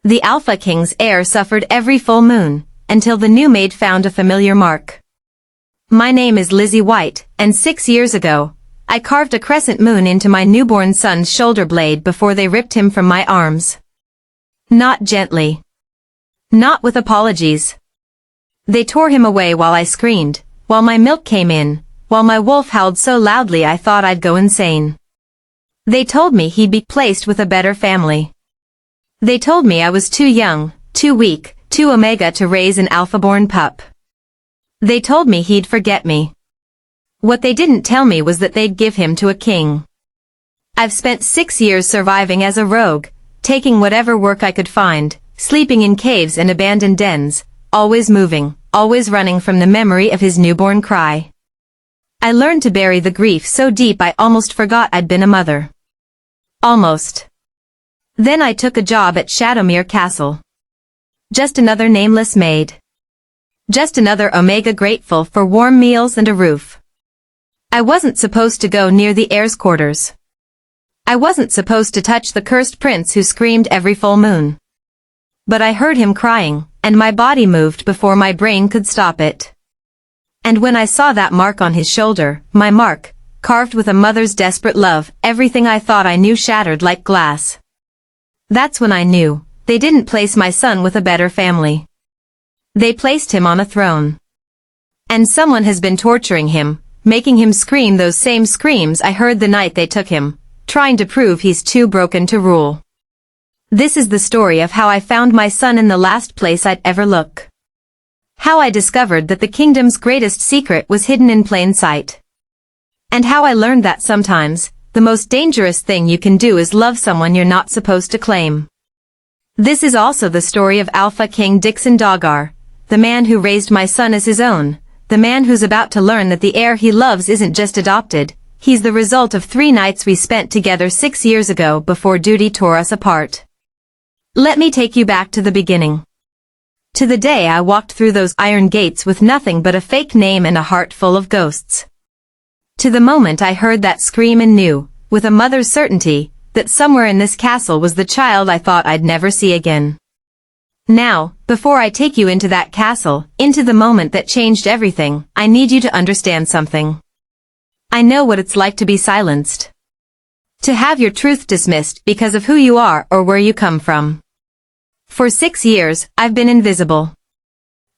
The Alpha King's heir suffered every full moon, until the new maid found a familiar mark. My name is Lizzie White, and 6 years ago, I carved a crescent moon into my newborn son's shoulder blade before they ripped him from my arms. Not gently. Not with apologies. They tore him away while I screamed, while my milk came in, while my wolf howled so loudly I thought I'd go insane. They told me he'd be placed with a better family. They told me I was too young, too weak, too omega to raise an alpha-born pup. They told me he'd forget me. What they didn't tell me was that they'd give him to a king. I've spent 6 years surviving as a rogue, taking whatever work I could find, sleeping in caves and abandoned dens, always moving, always running from the memory of his newborn cry. I learned to bury the grief so deep I almost forgot I'd been a mother. Almost. Then I took a job at Shadowmere Castle. Just another nameless maid. Just another omega grateful for warm meals and a roof. I wasn't supposed to go near the heir's quarters. I wasn't supposed to touch the cursed prince who screamed every full moon. But I heard him crying, and my body moved before my brain could stop it. And when I saw that mark on his shoulder, my mark, carved with a mother's desperate love, everything I thought I knew shattered like glass. That's when I knew, they didn't place my son with a better family. They placed him on a throne. And someone has been torturing him, making him scream those same screams I heard the night they took him, trying to prove he's too broken to rule. This is the story of how I found my son in the last place I'd ever look. How I discovered that the kingdom's greatest secret was hidden in plain sight. And how I learned that sometimes, the most dangerous thing you can do is love someone you're not supposed to claim. This is also the story of Alpha King Dixon Doggar, the man who raised my son as his own, the man who's about to learn that the heir he loves isn't just adopted, he's the result of 3 nights we spent together 6 years ago before duty tore us apart. Let me take you back to the beginning. To the day I walked through those iron gates with nothing but a fake name and a heart full of ghosts. To the moment I heard that scream and knew, with a mother's certainty, that somewhere in this castle was the child I thought I'd never see again. Now, before I take you into that castle, into the moment that changed everything, I need you to understand something. I know what it's like to be silenced. To have your truth dismissed because of who you are or where you come from. For 6 years, I've been invisible.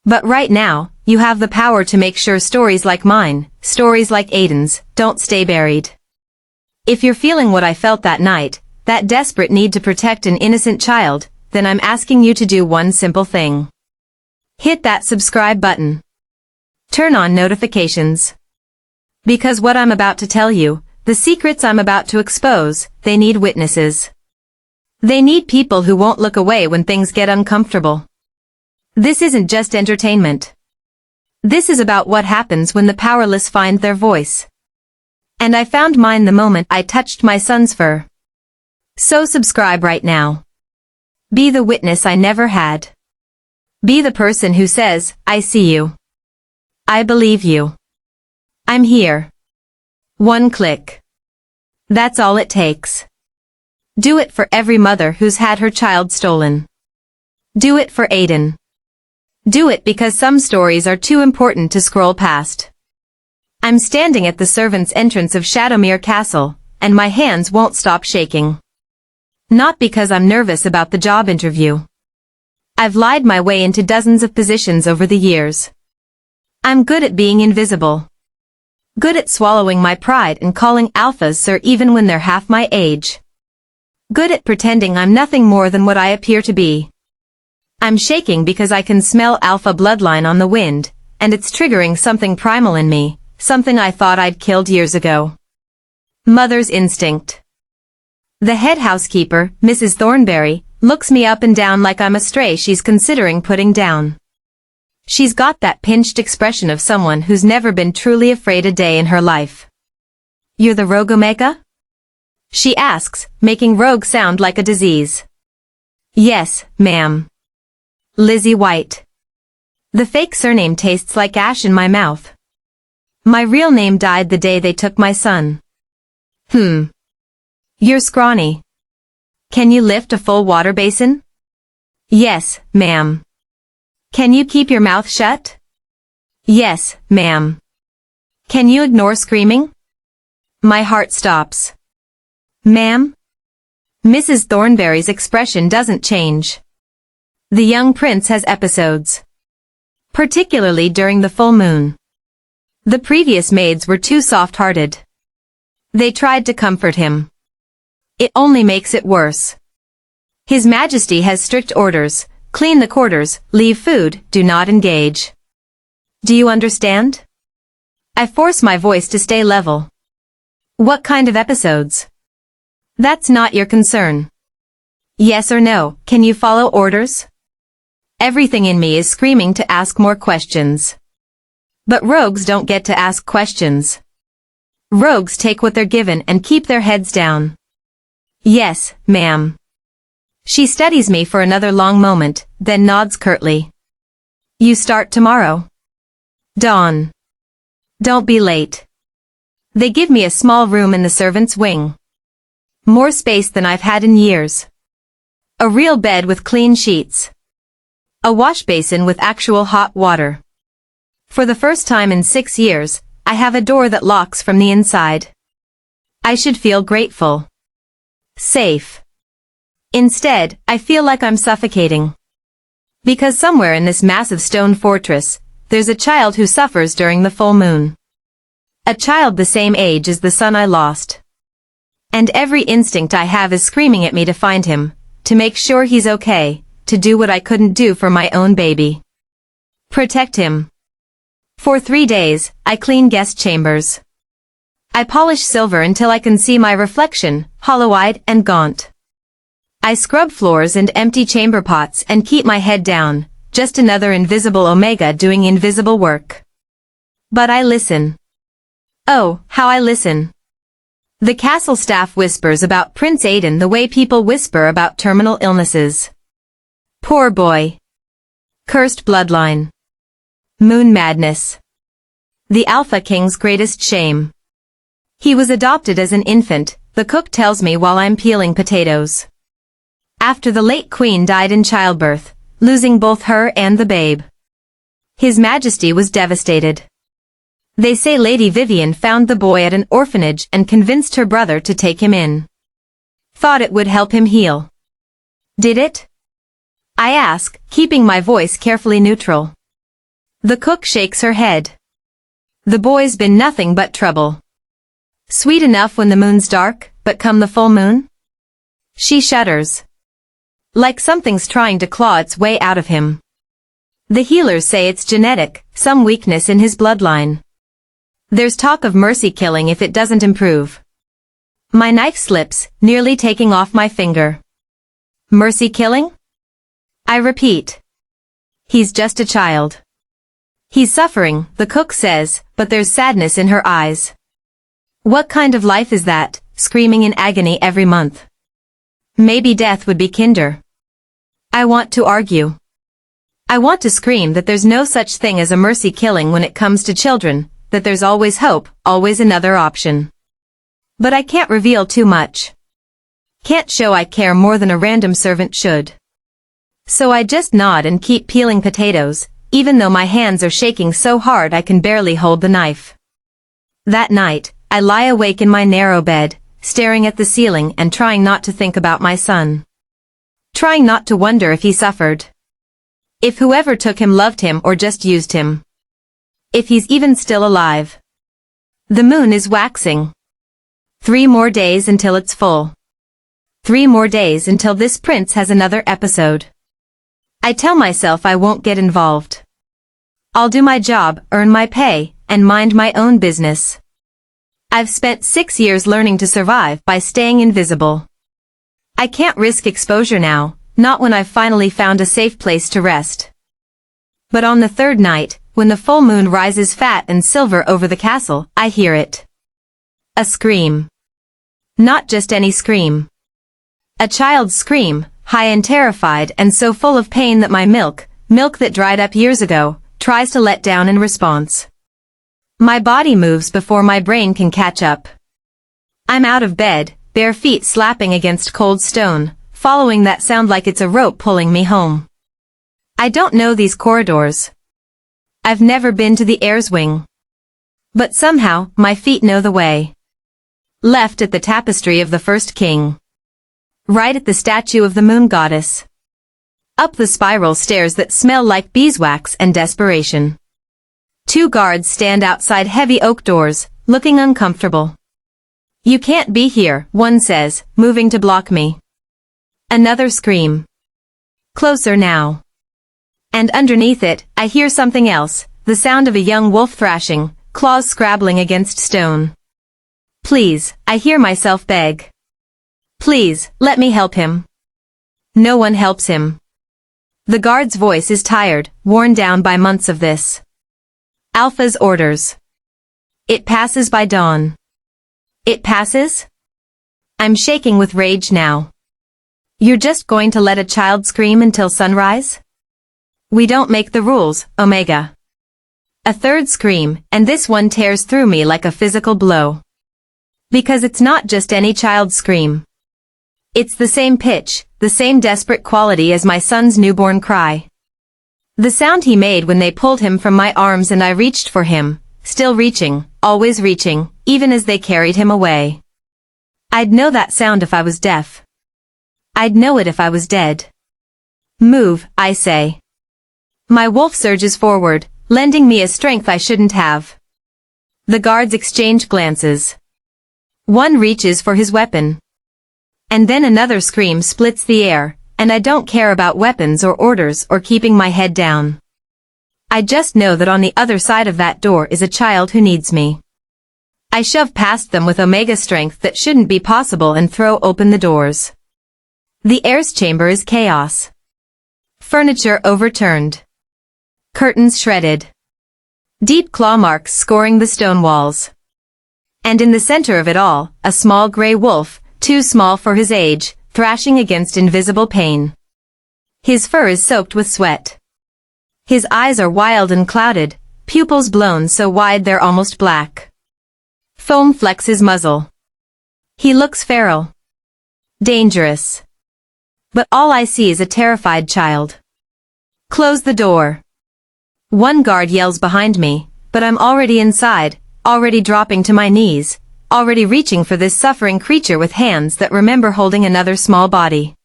But right now, you have the power to make sure stories like mine, stories like Aiden's, don't stay buried. If you're feeling what I felt that night, that desperate need to protect an innocent child, then I'm asking you to do one simple thing. Hit that subscribe button. Turn on notifications. Because what I'm about to tell you, the secrets I'm about to expose, they need witnesses. They need people who won't look away when things get uncomfortable. This isn't just entertainment. This is about what happens when the powerless find their voice. And I found mine the moment I touched my son's fur. So subscribe right now. Be the witness I never had. Be the person who says, I see you. I believe you. I'm here. One click. That's all it takes. Do it for every mother who's had her child stolen. Do it for Aiden. Do it because some stories are too important to scroll past. I'm standing at the servants' entrance of Shadowmere Castle, and my hands won't stop shaking. Not because I'm nervous about the job interview. I've lied my way into dozens of positions over the years. I'm good at being invisible. Good at swallowing my pride and calling alphas sir even when they're half my age. Good at pretending I'm nothing more than what I appear to be. I'm shaking because I can smell alpha bloodline on the wind, and it's triggering something primal in me, something I thought I'd killed years ago. Mother's instinct. The head housekeeper, Mrs. Thornberry, looks me up and down like I'm a stray she's considering putting down. She's got that pinched expression of someone who's never been truly afraid a day in her life. You're the rogue Omega? She asks, making rogue sound like a disease. Yes, ma'am. Lizzie White. The fake surname tastes like ash in my mouth. My real name died the day they took my son. You're scrawny. Can you lift a full water basin? Yes, ma'am. Can you keep your mouth shut? Yes, ma'am. Can you ignore screaming? My heart stops. Ma'am? Mrs. Thornberry's expression doesn't change. The young prince has episodes. Particularly during the full moon. The previous maids were too soft-hearted. They tried to comfort him. It only makes it worse. His Majesty has strict orders: clean the quarters, leave food, do not engage. Do you understand? I force my voice to stay level. What kind of episodes? That's not your concern. Yes or no, can you follow orders? Everything in me is screaming to ask more questions. But rogues don't get to ask questions. Rogues take what they're given and keep their heads down. Yes, ma'am. She studies me for another long moment, then nods curtly. You start tomorrow. Dawn. Don't be late. They give me a small room in the servants' wing. More space than I've had in years. A real bed with clean sheets. A wash basin with actual hot water. For the first time in 6 years, I have a door that locks from the inside. I should feel grateful. Safe. Instead, I feel like I'm suffocating. Because somewhere in this massive stone fortress, there's a child who suffers during the full moon. A child the same age as the son I lost. And every instinct I have is screaming at me to find him, to make sure he's okay, to do what I couldn't do for my own baby. Protect him. For 3 days, I clean guest chambers. I polish silver until I can see my reflection, hollow-eyed and gaunt. I scrub floors and empty chamber pots and keep my head down, just another invisible Omega doing invisible work. But I listen. Oh, how I listen. The castle staff whispers about Prince Aidan the way people whisper about terminal illnesses. Poor boy. Cursed bloodline. Moon madness. The Alpha King's greatest shame. He was adopted as an infant, the cook tells me while I'm peeling potatoes. After the late queen died in childbirth, losing both her and the babe. His Majesty was devastated. They say Lady Vivian found the boy at an orphanage and convinced her brother to take him in. Thought it would help him heal. Did it? I ask, keeping my voice carefully neutral. The cook shakes her head. The boy's been nothing but trouble. Sweet enough when the moon's dark, but come the full moon? She shudders. Like something's trying to claw its way out of him. The healers say it's genetic, some weakness in his bloodline. There's talk of mercy killing if it doesn't improve. My knife slips, nearly taking off my finger. Mercy killing? I repeat. He's just a child. He's suffering, the cook says, but there's sadness in her eyes. What kind of life is that, screaming in agony every month? Maybe death would be kinder. I want to argue. I want to scream that there's no such thing as a mercy killing when it comes to children, that there's always hope, always another option. But I can't reveal too much. Can't show I care more than a random servant should. So I just nod and keep peeling potatoes, even though my hands are shaking so hard I can barely hold the knife. That night, I lie awake in my narrow bed, staring at the ceiling and trying not to think about my son. Trying not to wonder if he suffered. If whoever took him loved him or just used him. If he's even still alive. The moon is waxing. 3 more days until it's full. 3 more days until this prince has another episode. I tell myself I won't get involved. I'll do my job, earn my pay, and mind my own business. I've spent 6 years learning to survive by staying invisible. I can't risk exposure now, not when I've finally found a safe place to rest. But on the 3rd night, when the full moon rises fat and silver over the castle, I hear it. A scream. Not just any scream. A child's scream, high and terrified and so full of pain that my milk that dried up years ago, tries to let down in response. My body moves before my brain can catch up. I'm out of bed, bare feet slapping against cold stone, following that sound like it's a rope pulling me home. I don't know these corridors. I've never been to the Heir's wing. But somehow, my feet know the way. Left at the tapestry of the first king. Right at the statue of the moon goddess. Up the spiral stairs that smell like beeswax and desperation. 2 guards stand outside heavy oak doors, looking uncomfortable. "You can't be here," one says, moving to block me. Another scream. Closer now. And underneath it, I hear something else, the sound of a young wolf thrashing, claws scrabbling against stone. "Please," I hear myself beg. "Please, let me help him." No one helps him. The guard's voice is tired, worn down by months of this. Alpha's orders. It passes by dawn. It passes? I'm shaking with rage now. You're just going to let a child scream until sunrise? We don't make the rules, Omega. A third scream, and this one tears through me like a physical blow. Because it's not just any child's scream. It's the same pitch, the same desperate quality as my son's newborn cry. The sound he made when they pulled him from my arms and I reached for him, still reaching, always reaching, even as they carried him away. I'd know that sound if I was deaf. I'd know it if I was dead. Move, I say. My wolf surges forward, lending me a strength I shouldn't have. The guards exchange glances. One reaches for his weapon. And then another scream splits the air, and I don't care about weapons or orders or keeping my head down. I just know that on the other side of that door is a child who needs me. I shove past them with Omega strength that shouldn't be possible and throw open the doors. The Heir's chamber is chaos. Furniture overturned. Curtains shredded. Deep claw marks scoring the stone walls. And in the center of it all, a small gray wolf, too small for his age, thrashing against invisible pain. His fur is soaked with sweat. His eyes are wild and clouded, pupils blown so wide they're almost black. Foam flecks his muzzle. He looks feral. Dangerous. But all I see is a terrified child. Close the door. One guard yells behind me, but I'm already inside, already dropping to my knees, already reaching for this suffering creature with hands that remember holding another small body.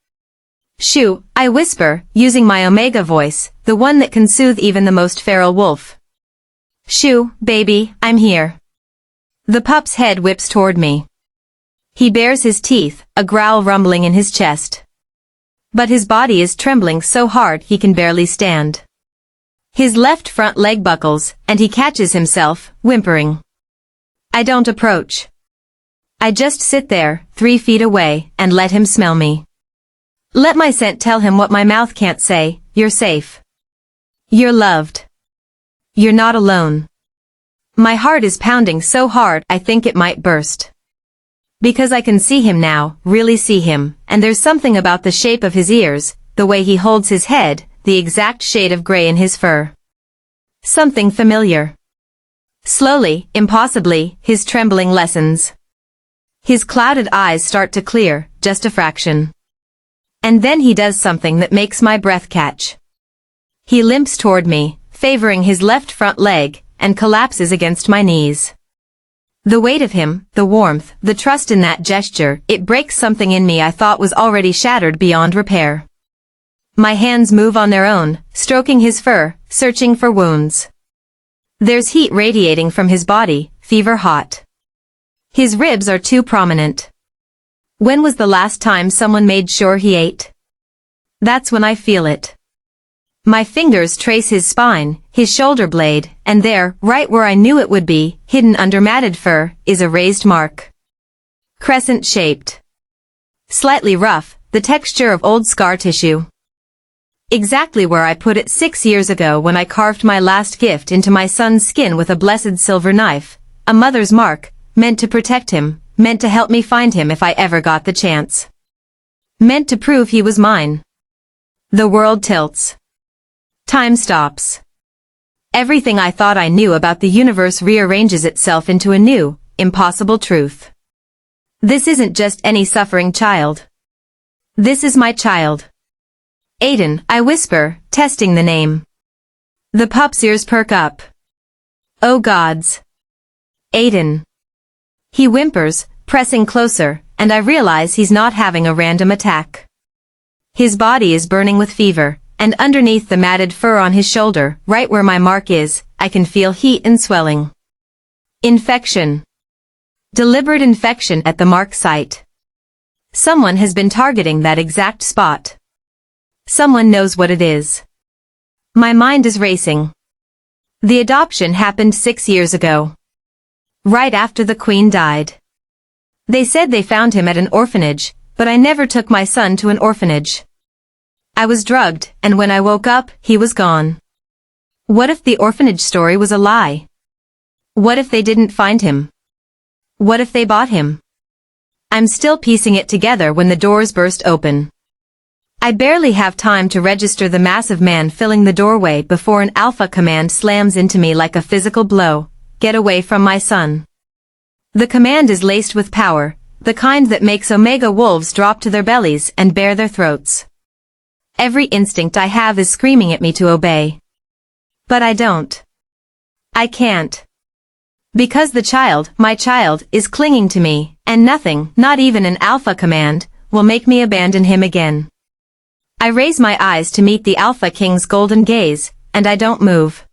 "Shoo," I whisper, using my Omega voice, the one that can soothe even the most feral wolf. "Shoo, baby, I'm here." The pup's head whips toward me. He bares his teeth, a growl rumbling in his chest. But his body is trembling so hard he can barely stand. His left front leg buckles, and he catches himself, whimpering. I don't approach. I just sit there, 3 feet away, and let him smell me. Let my scent tell him what my mouth can't say: you're safe. You're loved. You're not alone. My heart is pounding so hard I think it might burst. Because I can see him now, really see him, and there's something about the shape of his ears, the way he holds his head, the exact shade of gray in his fur. Something familiar. Slowly, impossibly, his trembling lessens. His clouded eyes start to clear, just a fraction. And then he does something that makes my breath catch. He limps toward me, favoring his left front leg, and collapses against my knees. The weight of him, the warmth, the trust in that gesture, it breaks something in me I thought was already shattered beyond repair. My hands move on their own, stroking his fur, searching for wounds. There's heat radiating from his body, fever hot. His ribs are too prominent. When was the last time someone made sure he ate? That's when I feel it. My fingers trace his spine, his shoulder blade, and there, right where I knew it would be, hidden under matted fur, is a raised mark. Crescent-shaped. Slightly rough, the texture of old scar tissue. Exactly where I put it 6 years ago when I carved my last gift into my son's skin with a blessed silver knife, a mother's mark, meant to protect him, meant to help me find him if I ever got the chance. Meant to prove he was mine. The world tilts. Time stops. Everything I thought I knew about the universe rearranges itself into a new, impossible truth. This isn't just any suffering child. This is my child. Aiden, I whisper, testing the name. The pup's ears perk up. Oh gods. Aiden. He whimpers, pressing closer, and I realize he's not having a random attack. His body is burning with fever, and underneath the matted fur on his shoulder, right where my mark is, I can feel heat and swelling. Infection. Deliberate infection at the mark site. Someone has been targeting that exact spot. Someone knows what it is. My mind is racing. The adoption happened 6 years ago. Right after the Queen died. They said they found him at an orphanage, but I never took my son to an orphanage. I was drugged, and when I woke up, he was gone. What if the orphanage story was a lie? What if they didn't find him? What if they bought him? I'm still piecing it together when the doors burst open. I barely have time to register the massive man filling the doorway before an alpha command slams into me like a physical blow. Get away from my son. The command is laced with power, the kind that makes omega wolves drop to their bellies and bare their throats. Every instinct I have is screaming at me to obey. But I don't. I can't. Because the child, my child, is clinging to me, and nothing, not even an alpha command, will make me abandon him again. I raise my eyes to meet the Alpha King's golden gaze, and I don't move.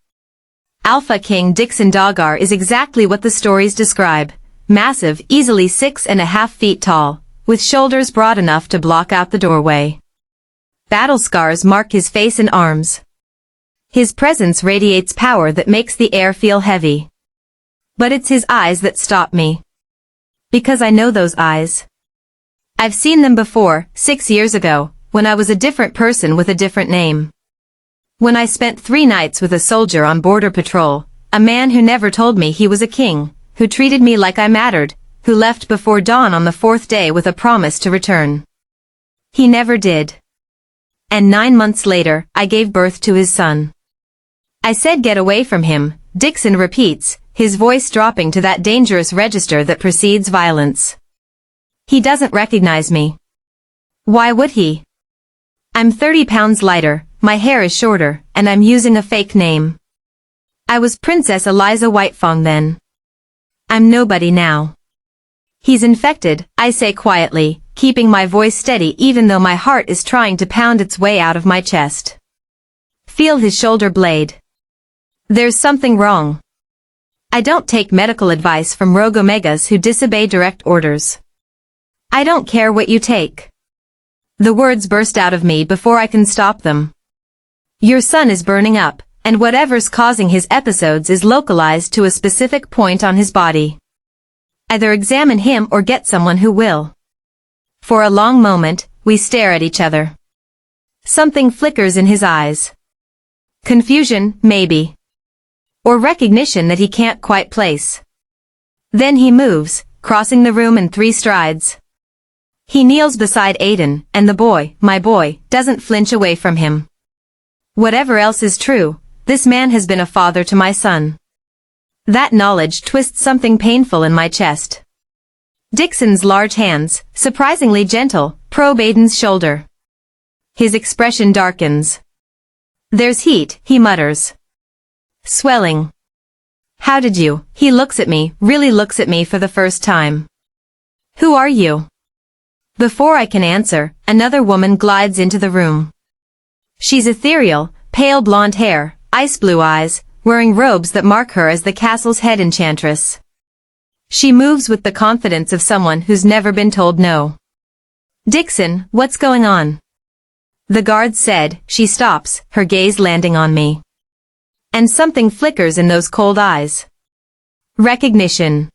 Alpha King Dixon Doggar is exactly what the stories describe. Massive, easily 6.5 feet tall, with shoulders broad enough to block out the doorway. Battle scars mark his face and arms. His presence radiates power that makes the air feel heavy. But it's his eyes that stop me. Because I know those eyes. I've seen them before, 6 years ago, when I was a different person with a different name. When I spent 3 nights with a soldier on border patrol, a man who never told me he was a king, who treated me like I mattered, who left before dawn on the 4th day with a promise to return. He never did. And 9 months later, I gave birth to his son. I said get away from him, Dixon repeats, his voice dropping to that dangerous register that precedes violence. He doesn't recognize me. Why would he? I'm 30 pounds lighter, my hair is shorter, and I'm using a fake name. I was Princess Eliza Whitefong then. I'm nobody now. He's infected, I say quietly, keeping my voice steady even though my heart is trying to pound its way out of my chest. Feel his shoulder blade. There's something wrong. I don't take medical advice from rogue omegas who disobey direct orders. I don't care what you take. The words burst out of me before I can stop them. Your son is burning up, and whatever's causing his episodes is localized to a specific point on his body. Either examine him or get someone who will. For a long moment, we stare at each other. Something flickers in his eyes. Confusion, maybe. Or recognition that he can't quite place. Then he moves, crossing the room in 3 strides. He kneels beside Aiden, and the boy, my boy, doesn't flinch away from him. Whatever else is true, this man has been a father to my son. That knowledge twists something painful in my chest. Dixon's large hands, surprisingly gentle, probe Aiden's shoulder. His expression darkens. There's heat, he mutters. Swelling. How did you? He looks at me, really looks at me for the first time. Who are you? Before I can answer, another woman glides into the room. She's ethereal, pale blonde hair, ice blue eyes, wearing robes that mark her as the castle's head enchantress. She moves with the confidence of someone who's never been told no. Dixon, what's going on? The guard said. She stops, her gaze landing on me. And something flickers in those cold eyes. Recognition.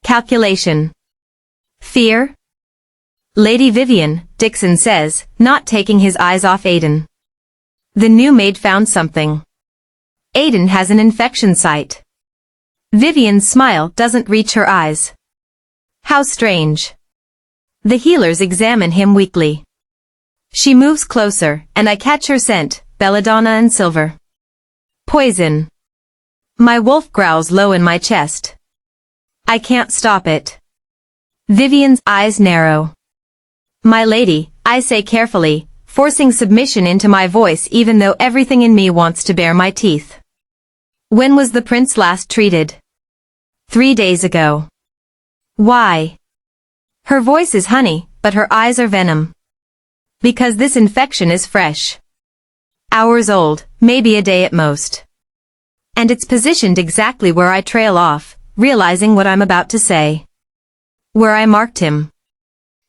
Calculation. Fear? Lady Vivian, Dixon says, not taking his eyes off Aiden. The new maid found something. Aiden has an infection site. Vivian's smile doesn't reach her eyes. How strange. The healers examine him weakly. She moves closer, and I catch her scent, belladonna and silver. Poison. My wolf growls low in my chest. I can't stop it. Vivian's eyes narrow. My lady, I say carefully, forcing submission into my voice even though everything in me wants to bare my teeth. When was the prince last treated? 3 days ago. Why? Her voice is honey, but her eyes are venom. Because this infection is fresh. Hours old, maybe a day at most. And it's positioned exactly where I trail off, realizing what I'm about to say. Where I marked him.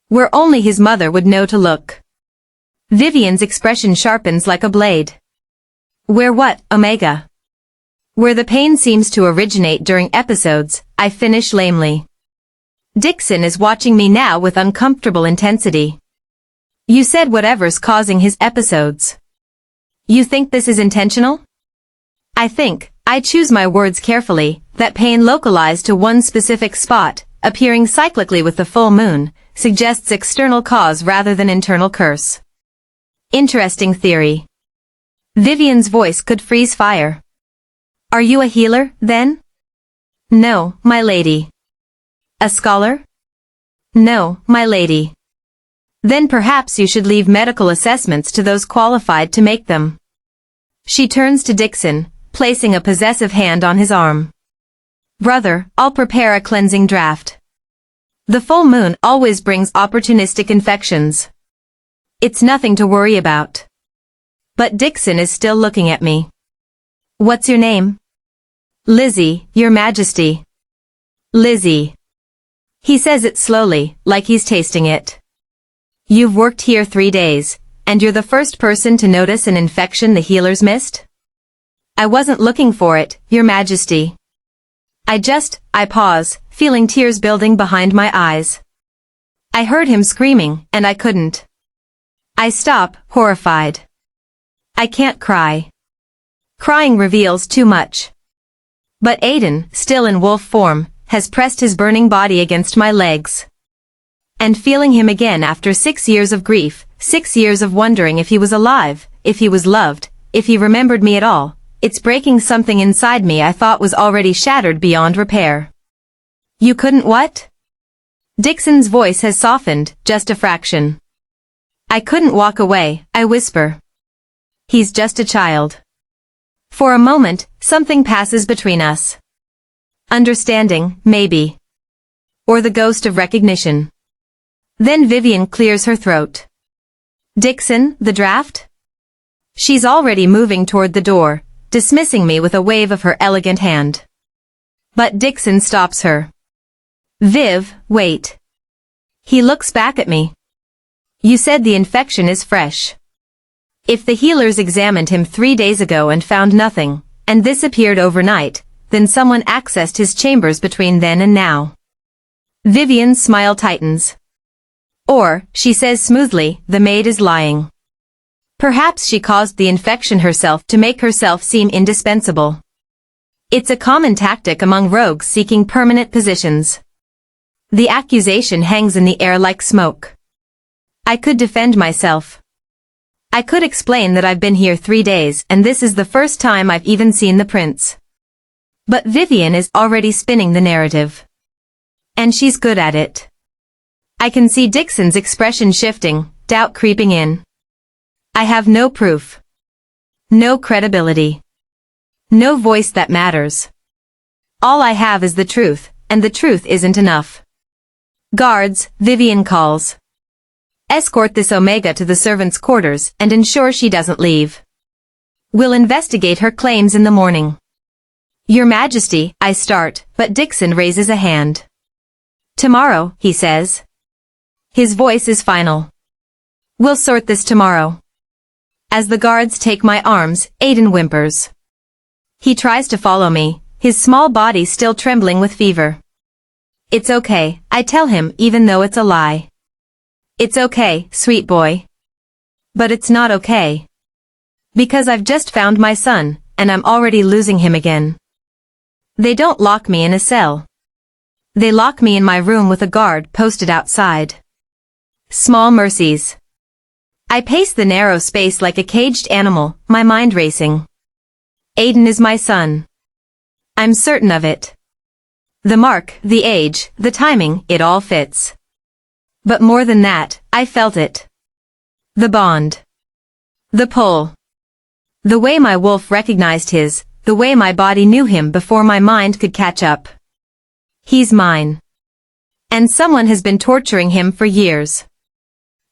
Where only his mother would know to look. Vivian's expression sharpens like a blade. Where what, Omega? Where the pain seems to originate during episodes, I finish lamely. Dixon is watching me now with uncomfortable intensity. You said whatever's causing his episodes. You think this is intentional? I choose my words carefully, that pain localized to one specific spot, appearing cyclically with the full moon, suggests external cause rather than internal curse. Interesting theory. Vivian's voice could freeze fire. Are you a healer, then? No, my lady. A scholar? No, my lady. Then perhaps you should leave medical assessments to those qualified to make them. She turns to Dixon, placing a possessive hand on his arm. Brother, I'll prepare a cleansing draft. The full moon always brings opportunistic infections. It's nothing to worry about. But Dixon is still looking at me. What's your name? Lizzie, Your Majesty. Lizzie. He says it slowly, like he's tasting it. You've worked here 3 days, and you're the first person to notice an infection the healers missed? I wasn't looking for it, Your Majesty. I pause, feeling tears building behind my eyes. I heard him screaming, and I couldn't. I stop, horrified. I can't cry. Crying reveals too much. But Aiden, still in wolf form, has pressed his burning body against my legs. And feeling him again after 6 years of grief, 6 years of wondering if he was alive, if he was loved, if he remembered me at all, it's breaking something inside me I thought was already shattered beyond repair. You couldn't what? Dixon's voice has softened, just a fraction. I couldn't walk away, I whisper. He's just a child. For a moment, something passes between us. Understanding, maybe. Or the ghost of recognition. Then Vivian clears her throat. Dixon, the draft? She's already moving toward the door, dismissing me with a wave of her elegant hand. But Dixon stops her. Viv, wait. He looks back at me. You said the infection is fresh. If the healers examined him 3 days ago and found nothing, and this appeared overnight, then someone accessed his chambers between then and now. Vivian's smile tightens. Or, she says smoothly, the maid is lying. Perhaps she caused the infection herself to make herself seem indispensable. It's a common tactic among rogues seeking permanent positions. The accusation hangs in the air like smoke. I could defend myself. I could explain that I've been here 3 days and this is the first time I've even seen the prince. But Vivian is already spinning the narrative. And she's good at it. I can see Dixon's expression shifting, doubt creeping in. I have no proof. No credibility. No voice that matters. All I have is the truth, and the truth isn't enough. Guards, Vivian calls. Escort this Omega to the servants' quarters and ensure she doesn't leave. We'll investigate her claims in the morning. Your Majesty, I start, but Dixon raises a hand. Tomorrow, he says. His voice is final. We'll sort this tomorrow. As the guards take my arms, Aiden whimpers. He tries to follow me, his small body still trembling with fever. It's okay, I tell him even though it's a lie. It's okay, sweet boy. But it's not okay. Because I've just found my son, and I'm already losing him again. They don't lock me in a cell. They lock me in my room with a guard posted outside. Small mercies. I pace the narrow space like a caged animal, my mind racing. Aiden is my son. I'm certain of it. The mark, the age, the timing, it all fits. But more than that, I felt it. The bond. The pull. The way my wolf recognized his, the way my body knew him before my mind could catch up. He's mine. And someone has been torturing him for years.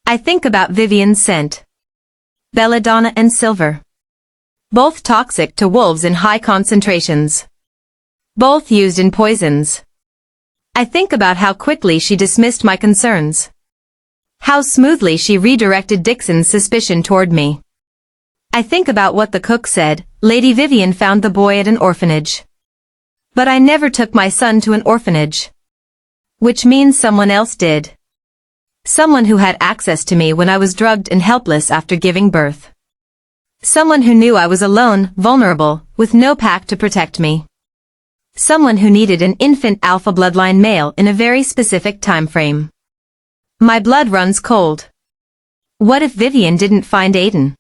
I think about Vivian's scent. Belladonna and silver. Both toxic to wolves in high concentrations. Both used in poisons. I think about how quickly she dismissed my concerns. How smoothly she redirected Dixon's suspicion toward me. I think about what the cook said. Lady Vivian found the boy at an orphanage. But I never took my son to an orphanage. Which means someone else did. Someone who had access to me when I was drugged and helpless after giving birth. Someone who knew I was alone, vulnerable, with no pack to protect me. Someone who needed an infant alpha bloodline male in a very specific time frame. My blood runs cold. What if Vivian didn't find Aiden?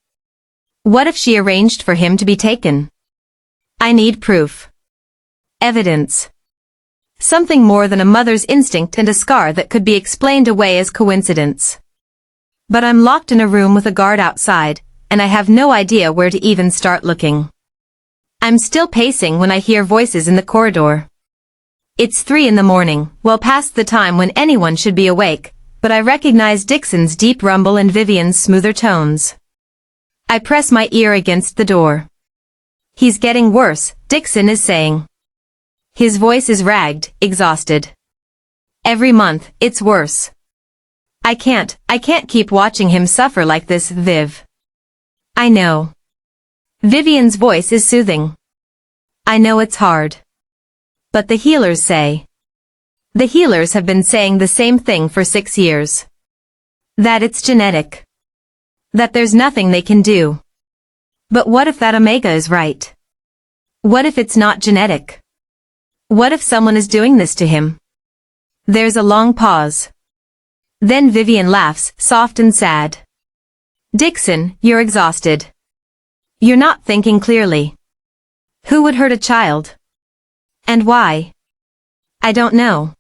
What if she arranged for him to be taken? I need proof. Evidence. Something more than a mother's instinct and a scar that could be explained away as coincidence. But I'm locked in a room with a guard outside, and I have no idea where to even start looking. I'm still pacing when I hear voices in the corridor. It's 3 in the morning, well past the time when anyone should be awake, but I recognize Dixon's deep rumble and Vivian's smoother tones. I press my ear against the door. He's getting worse, Dixon is saying. His voice is ragged, exhausted. Every month, it's worse. I can't keep watching him suffer like this, Viv. I know. Vivian's voice is soothing. I know it's hard. But the healers say. The healers have been saying the same thing for 6 years. That it's genetic. That there's nothing they can do. But what if that Omega is right? What if it's not genetic? What if someone is doing this to him? There's a long pause. Then Vivian laughs, soft and sad. Dixon, you're exhausted. You're not thinking clearly. Who would hurt a child? And why? I don't know.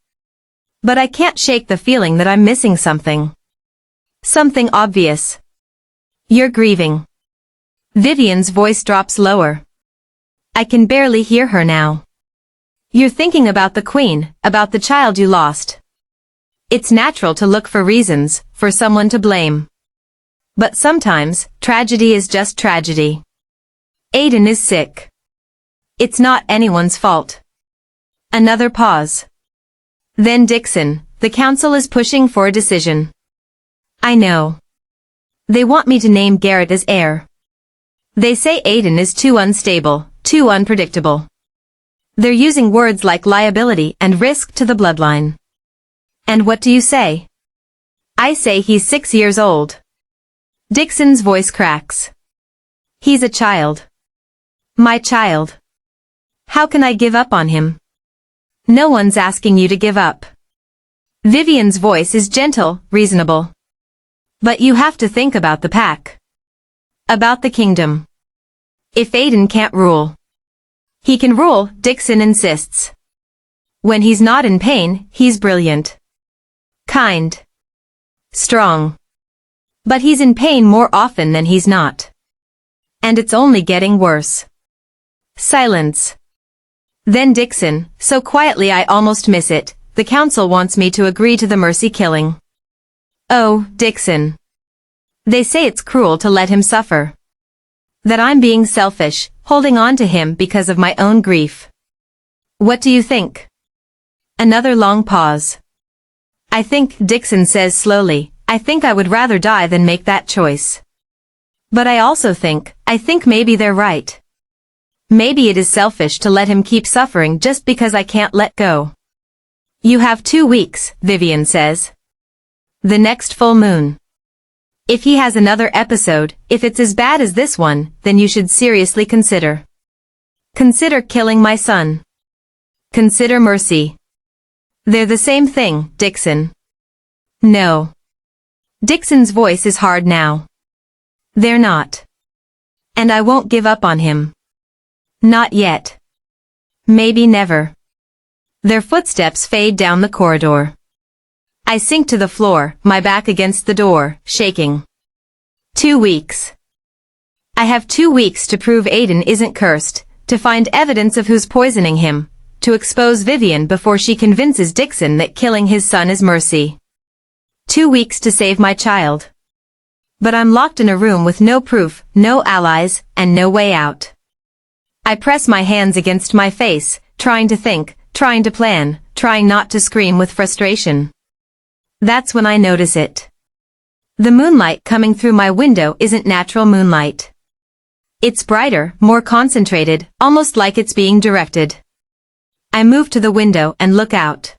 But I can't shake the feeling that I'm missing something. Something obvious. You're grieving. Vivian's voice drops lower. I can barely hear her now. You're thinking about the Queen, about the child you lost. It's natural to look for reasons, for someone to blame. But sometimes, tragedy is just tragedy. Aiden is sick. It's not anyone's fault. Another pause. Then Dixon, the council is pushing for a decision. I know. They want me to name Garrett as heir. They say Aiden is too unstable, too unpredictable. They're using words like liability and risk to the bloodline. And what do you say? I say he's 6 years old. Dixon's voice cracks. He's a child. My child. How can I give up on him? No one's asking you to give up. Vivian's voice is gentle, reasonable. But you have to think about the pack. About the kingdom. If Aiden can't rule. He can rule, Dixon insists. When he's not in pain, he's brilliant. Kind. Strong. But he's in pain more often than he's not. And it's only getting worse. Silence. Then Dixon, so quietly I almost miss it, the council wants me to agree to the mercy killing. Oh, Dixon. They say it's cruel to let him suffer. That I'm being selfish, holding on to him because of my own grief. What do you think? Another long pause. I think, Dixon says slowly, I think I would rather die than make that choice. But I also think, maybe they're right. Maybe it is selfish to let him keep suffering just because I can't let go. You have 2 weeks, Vivian says. The next full moon. If he has another episode, if it's as bad as this one, then you should seriously consider. Consider killing my son. Consider mercy. They're the same thing, Dixon. No. Dixon's voice is hard now. They're not. And I won't give up on him. Not yet. Maybe never. Their footsteps fade down the corridor. I sink to the floor, my back against the door, shaking. 2 weeks. I have 2 weeks to prove Aiden isn't cursed, to find evidence of who's poisoning him, to expose Vivian before she convinces Dixon that killing his son is mercy. 2 weeks to save my child. But I'm locked in a room with no proof, no allies, and no way out. I press my hands against my face, trying to think, trying to plan, trying not to scream with frustration. That's when I notice it. The moonlight coming through my window isn't natural moonlight. It's brighter, more concentrated, almost like it's being directed. I move to the window and look out.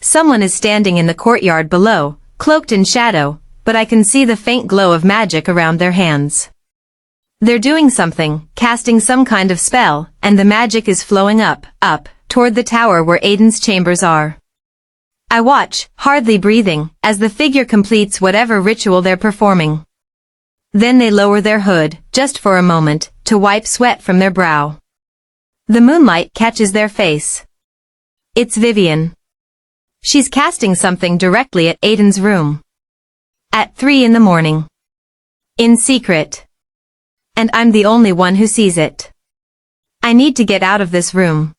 Someone is standing in the courtyard below, cloaked in shadow, but I can see the faint glow of magic around their hands. They're doing something, casting some kind of spell, and the magic is flowing up, toward the tower where Aiden's chambers are. I watch, hardly breathing, as the figure completes whatever ritual they're performing. Then they lower their hood, just for a moment, to wipe sweat from their brow. The moonlight catches their face. It's Vivian. She's casting something directly at Aiden's room. At 3 in the morning. In secret. And I'm the only one who sees it. I need to get out of this room.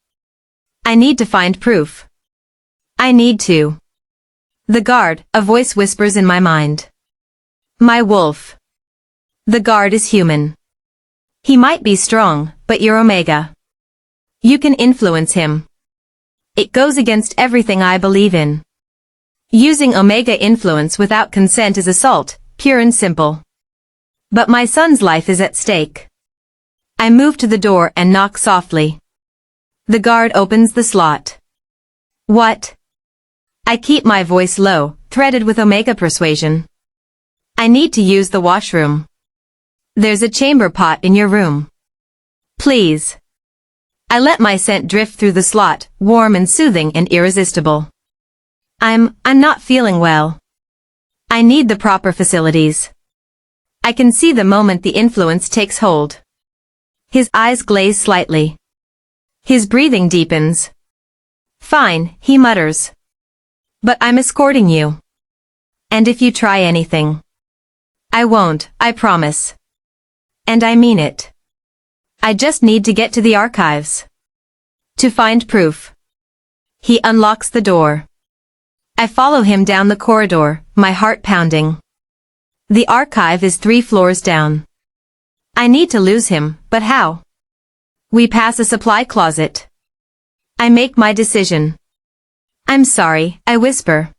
I need to find proof. I need to. The guard, a voice whispers in my mind. My wolf. The guard is human. He might be strong, but you're Omega. You can influence him. It goes against everything I believe in. Using Omega influence without consent is assault, pure and simple. But my son's life is at stake. I move to the door and knock softly. The guard opens the slot. What? I keep my voice low, threaded with Omega persuasion. I need to use the washroom. There's a chamber pot in your room. Please. I let my scent drift through the slot, warm and soothing and irresistible. I'm not feeling well. I need the proper facilities. I can see the moment the influence takes hold. His eyes glaze slightly. His breathing deepens. Fine, he mutters. But I'm escorting you. And if you try anything. I won't, I promise. And I mean it. I just need to get to the archives. To find proof. He unlocks the door. I follow him down the corridor, my heart pounding. The archive is 3 floors down. I need to lose him, but how? We pass a supply closet. I make my decision. I'm sorry, I whisper.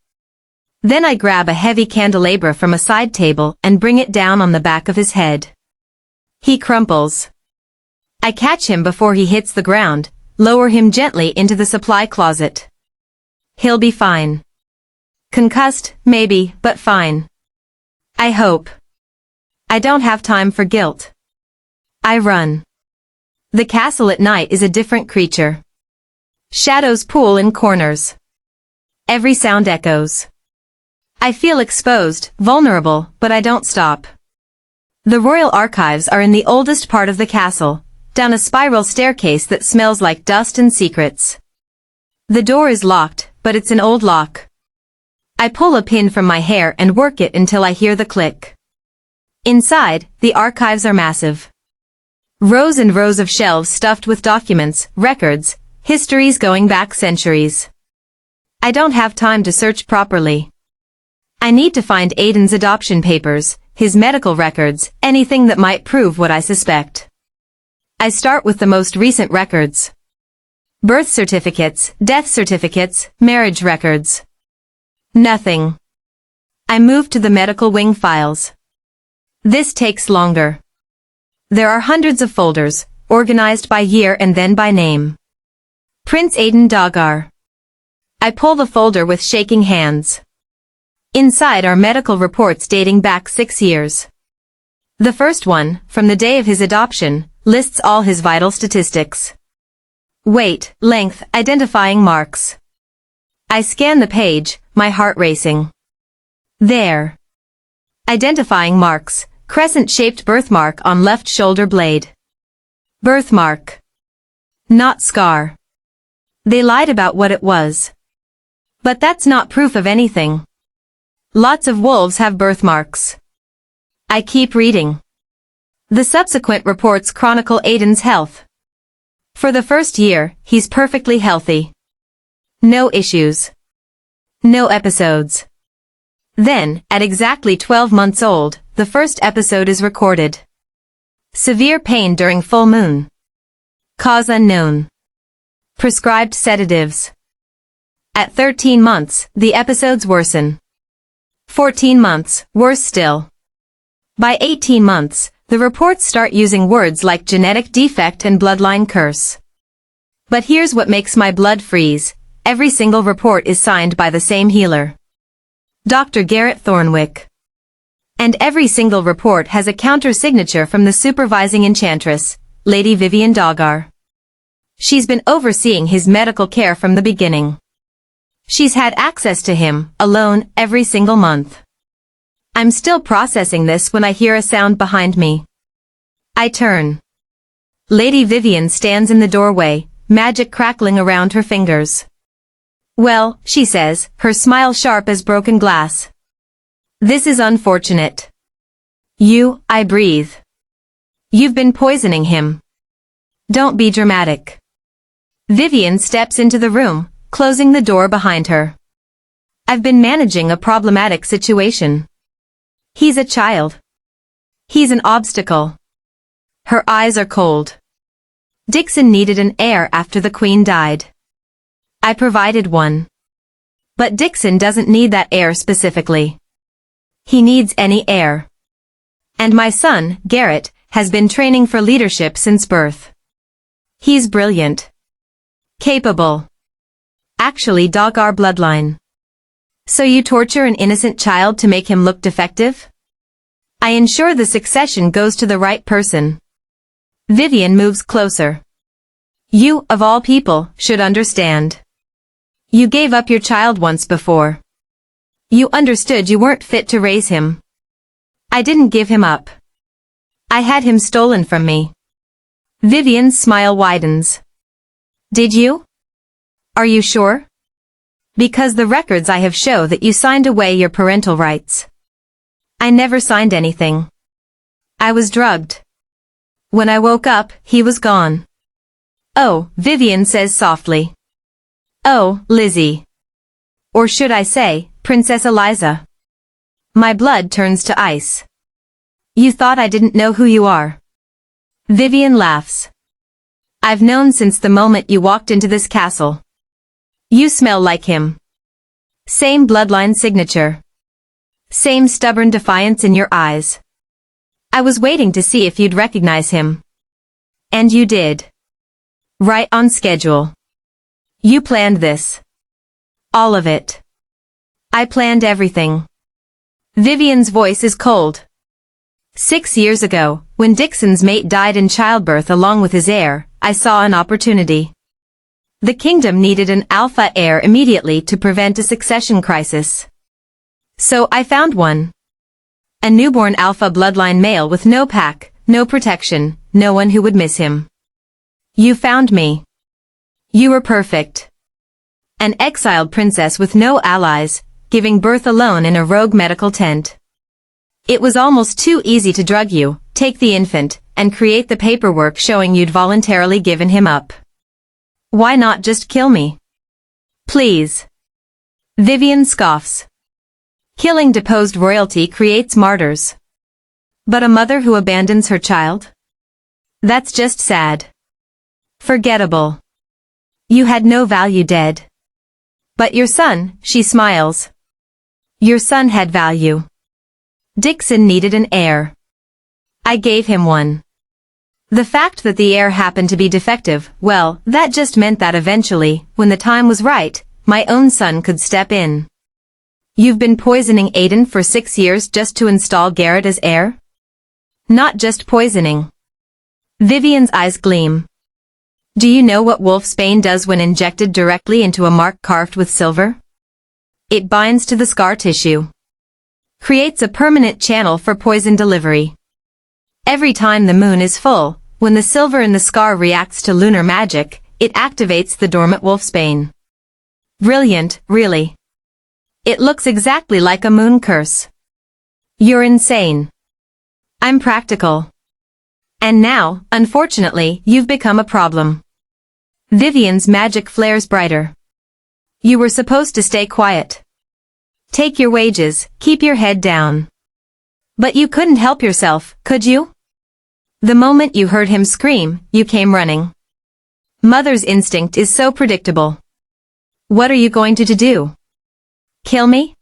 Then I grab a heavy candelabra from a side table and bring it down on the back of his head. He crumples. I catch him before he hits the ground, lower him gently into the supply closet. He'll be fine. Concussed, maybe, but fine. I hope. I don't have time for guilt. I run. The castle at night is a different creature. Shadows pool in corners. Every sound echoes. I feel exposed, vulnerable, but I don't stop. The royal archives are in the oldest part of the castle, down a spiral staircase that smells like dust and secrets. The door is locked, but it's an old lock. I pull a pin from my hair and work it until I hear the click. Inside, the archives are massive. Rows and rows of shelves stuffed with documents, records, histories going back centuries. I don't have time to search properly. I need to find Aiden's adoption papers, his medical records, anything that might prove what I suspect. I start with the most recent records. Birth certificates, death certificates, marriage records. Nothing. I move to the medical wing files. This takes longer. There are hundreds of folders, organized by year and then by name. Prince Aiden Dogar. I pull the folder with shaking hands. Inside are medical reports dating back 6 years. The first one, from the day of his adoption, lists all his vital statistics. Weight, length, identifying marks. I scan the page, my heart racing. There. Identifying marks, crescent-shaped birthmark on left shoulder blade. Birthmark. Not scar. They lied about what it was. But that's not proof of anything. Lots of wolves have birthmarks. I keep reading. The subsequent reports chronicle Aiden's health. For the first year, he's perfectly healthy. No issues. No episodes. Then, at exactly 12 months old, the first episode is recorded. Severe pain during full moon. Cause unknown. Prescribed sedatives. At 13 months, the episodes worsen. 14 months, worse still. By 18 months, the reports start using words like genetic defect and bloodline curse. But here's what makes my blood freeze. Every single report is signed by the same healer. Dr. Garrett Thornwick. And every single report has a counter-signature from the supervising enchantress, Lady Vivian Doggar. She's been overseeing his medical care from the beginning. She's had access to him, alone, every single month. I'm still processing this when I hear a sound behind me. I turn. Lady Vivian stands in the doorway, magic crackling around her fingers. Well, she says, her smile sharp as broken glass. This is unfortunate. I breathe. You've been poisoning him. Don't be dramatic. Vivian steps into the room, closing the door behind her. I've been managing a problematic situation. He's a child. He's an obstacle. Her eyes are cold. Dixon needed an heir after the queen died. I provided one. But Dixon doesn't need that heir specifically. He needs any heir. And my son, Garrett, has been training for leadership since birth. He's brilliant. Capable. Actually Doggar bloodline. So you torture an innocent child to make him look defective? I ensure the succession goes to the right person. Vivian moves closer. You, of all people, should understand. You gave up your child once before. You understood you weren't fit to raise him. I didn't give him up. I had him stolen from me. Vivian's smile widens. Did you? Are you sure? Because the records I have show that you signed away your parental rights. I never signed anything. I was drugged. When I woke up, he was gone. Oh, Vivian says softly. Oh, Lizzie. Or should I say, Princess Eliza. My blood turns to ice. You thought I didn't know who you are. Vivian laughs. I've known since the moment you walked into this castle. You smell like him. Same bloodline signature. Same stubborn defiance in your eyes. I was waiting to see if you'd recognize him. And you did. Right on schedule. You planned this. All of it. I planned everything. Vivian's voice is cold. 6 years ago, when Dixon's mate died in childbirth along with his heir, I saw an opportunity. The kingdom needed an alpha heir immediately to prevent a succession crisis. So I found one. A newborn alpha bloodline male with no pack, no protection, no one who would miss him. You found me. You were perfect. An exiled princess with no allies, giving birth alone in a rogue medical tent. It was almost too easy to drug you, take the infant, and create the paperwork showing you'd voluntarily given him up. Why not just kill me? Please. Vivian scoffs. Killing deposed royalty creates martyrs. But a mother who abandons her child? That's just sad. Forgettable. You had no value dead. But your son, she smiles. Your son had value. Dixon needed an heir. I gave him one. The fact that the heir happened to be defective, well, that just meant that eventually, when the time was right, my own son could step in. You've been poisoning Aiden for 6 years just to install Garrett as heir? Not just poisoning. Vivian's eyes gleam. Do you know what wolfsbane does when injected directly into a mark carved with silver? It binds to the scar tissue. Creates a permanent channel for poison delivery. Every time the moon is full, when the silver in the scar reacts to lunar magic, it activates the dormant wolfsbane. Brilliant, really. It looks exactly like a moon curse. You're insane. I'm practical. And now, unfortunately, you've become a problem. Vivian's magic flares brighter. You were supposed to stay quiet. Take your wages, keep your head down. But you couldn't help yourself, could you? The moment you heard him scream, you came running. Mother's instinct is so predictable. What are you going to do? Kill me?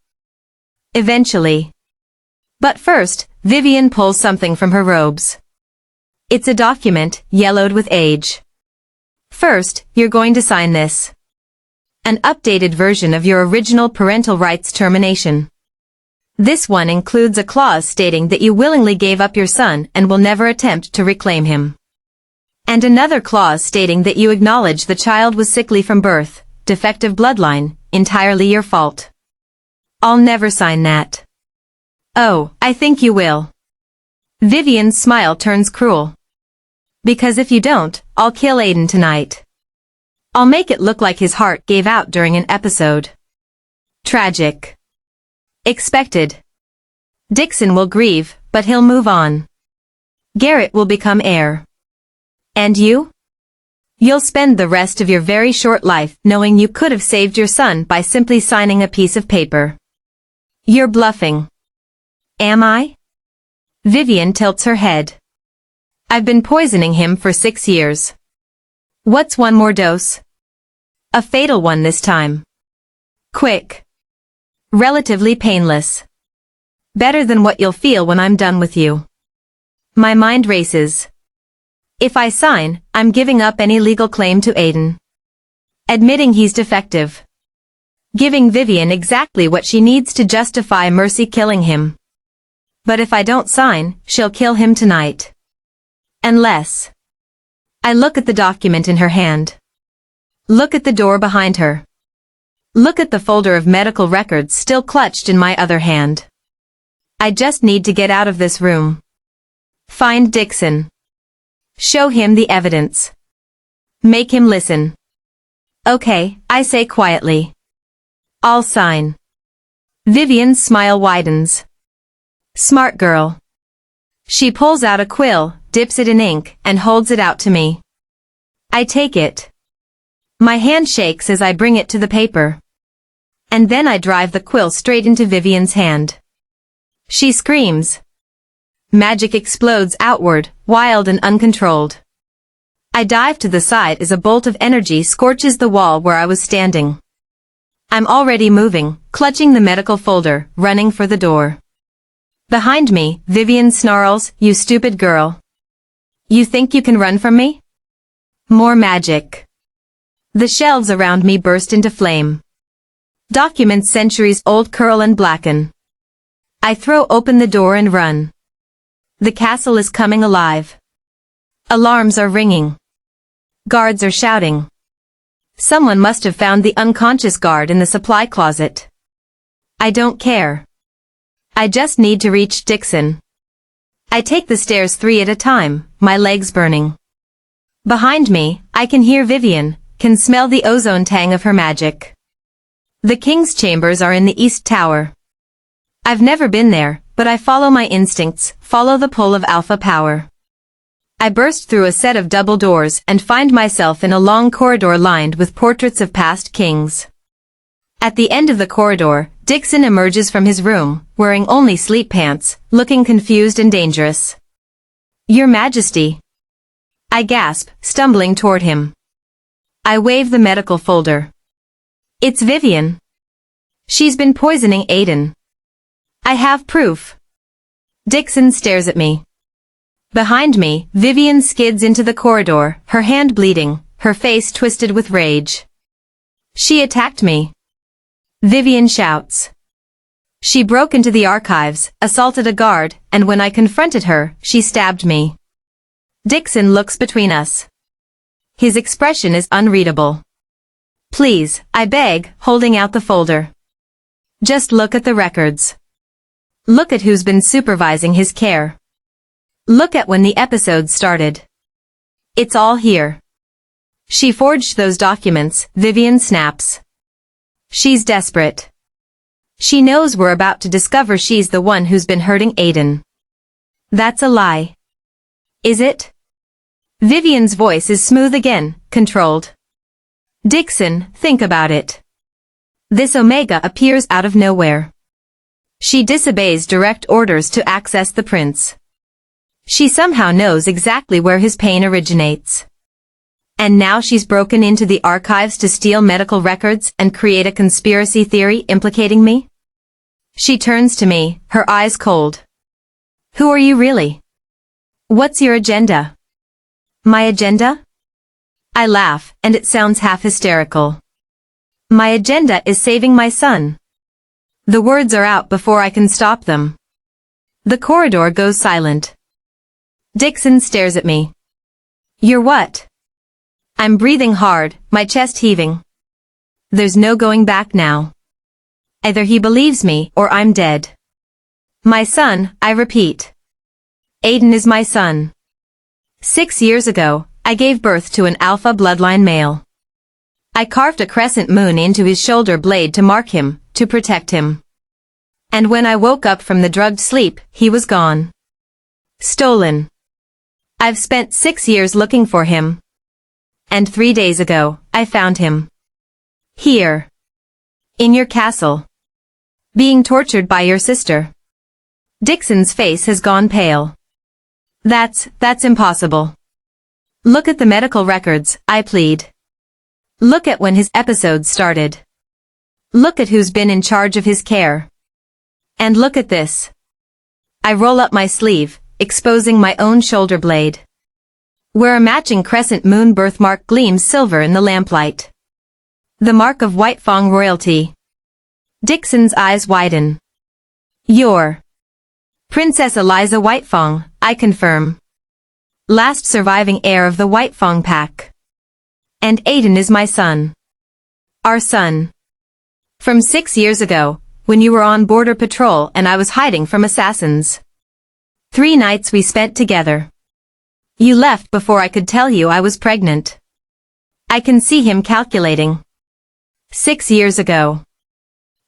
Eventually. But first, Vivian pulls something from her robes. It's a document, yellowed with age. First, you're going to sign this. An updated version of your original parental rights termination. This one includes a clause stating that you willingly gave up your son and will never attempt to reclaim him. And another clause stating that you acknowledge the child was sickly from birth, defective bloodline, entirely your fault. I'll never sign that. Oh, I think you will. Vivian's smile turns cruel. Because if you don't, I'll kill Aiden tonight. I'll make it look like his heart gave out during an episode. Tragic. Expected. Dixon will grieve, but he'll move on. Garrett will become heir. And you? You'll spend the rest of your very short life knowing you could have saved your son by simply signing a piece of paper. You're bluffing. Am I? Vivian tilts her head. I've been poisoning him for 6 years. What's one more dose? A fatal one this time. Quick. Relatively painless. Better than what you'll feel when I'm done with you. My mind races. If I sign, I'm giving up any legal claim to Aiden. Admitting he's defective. Giving Vivian exactly what she needs to justify Mercy killing him. But if I don't sign, she'll kill him tonight. Unless. I look at the document in her hand. Look at the door behind her. Look at the folder of medical records still clutched in my other hand. I just need to get out of this room. Find Dixon. Show him the evidence. Make him listen. Okay, I say quietly. I'll sign. Vivian's smile widens. Smart girl. She pulls out a quill, dips it in ink, and holds it out to me. I take it. My hand shakes as I bring it to the paper. And then I drive the quill straight into Vivian's hand. She screams. Magic explodes outward, wild and uncontrolled. I dive to the side as a bolt of energy scorches the wall where I was standing. I'm already moving, clutching the medical folder, running for the door. Behind me, Vivian snarls, "You stupid girl. You think you can run from me?" More magic. The shelves around me burst into flame. Documents centuries old curl and blacken. I throw open the door and run. The castle is coming alive. Alarms are ringing. Guards are shouting. Someone must have found the unconscious guard in the supply closet. I don't care. I just need to reach Dixon. I take the stairs 3 at a time, my legs burning. Behind me, I can hear Vivian, can smell the ozone tang of her magic. The king's chambers are in the east tower. I've never been there, but I follow my instincts, follow the pull of alpha power. I burst through a set of double doors and find myself in a long corridor lined with portraits of past kings. At the end of the corridor, Dixon emerges from his room, wearing only sleep pants, looking confused and dangerous. Your Majesty. I gasp, stumbling toward him. I wave the medical folder. It's Vivian. She's been poisoning Aiden. I have proof. Dixon stares at me. Behind me, Vivian skids into the corridor, her hand bleeding, her face twisted with rage. She attacked me. Vivian shouts. She broke into the archives, assaulted a guard, and when I confronted her, she stabbed me. Dixon looks between us. His expression is unreadable. Please, I beg, holding out the folder. Just look at the records. Look at who's been supervising his care. Look at when the episode started. It's all here. She forged those documents, Vivian snaps. She's desperate. She knows we're about to discover she's the one who's been hurting Aiden. That's a lie. Is it? Vivian's voice is smooth again, controlled. Dixon, think about it. This Omega appears out of nowhere. She disobeys direct orders to access the prince. She somehow knows exactly where his pain originates. And now she's broken into the archives to steal medical records and create a conspiracy theory implicating me? She turns to me, her eyes cold. Who are you really? What's your agenda? My agenda? I laugh, and it sounds half hysterical. My agenda is saving my son. The words are out before I can stop them. The corridor goes silent. Dixon stares at me. You're what? I'm breathing hard, my chest heaving. There's no going back now. Either he believes me or I'm dead. My son, I repeat. Aiden is my son. 6 years ago, I gave birth to an alpha bloodline male. I carved a crescent moon into his shoulder blade to mark him, to protect him. And when I woke up from the drugged sleep, he was gone. Stolen. I've spent 6 years looking for him. And 3 days ago, I found him. Here. In your castle. Being tortured by your sister. Dixon's face has gone pale. That's impossible. Look at the medical records, I plead. Look at when his episodes started. Look at who's been in charge of his care. And look at this. I roll up my sleeve, exposing my own shoulder blade. Where a matching crescent moon birthmark gleams silver in the lamplight. The mark of White Fang royalty. Dixon's eyes widen. You're Princess Eliza Whitefang, I confirm. Last surviving heir of the Whitefang pack. And Aiden is my son. Our son. From 6 years ago, when you were on border patrol and I was hiding from assassins. 3 nights we spent together. You left before I could tell you I was pregnant. I can see him calculating. 6 years ago.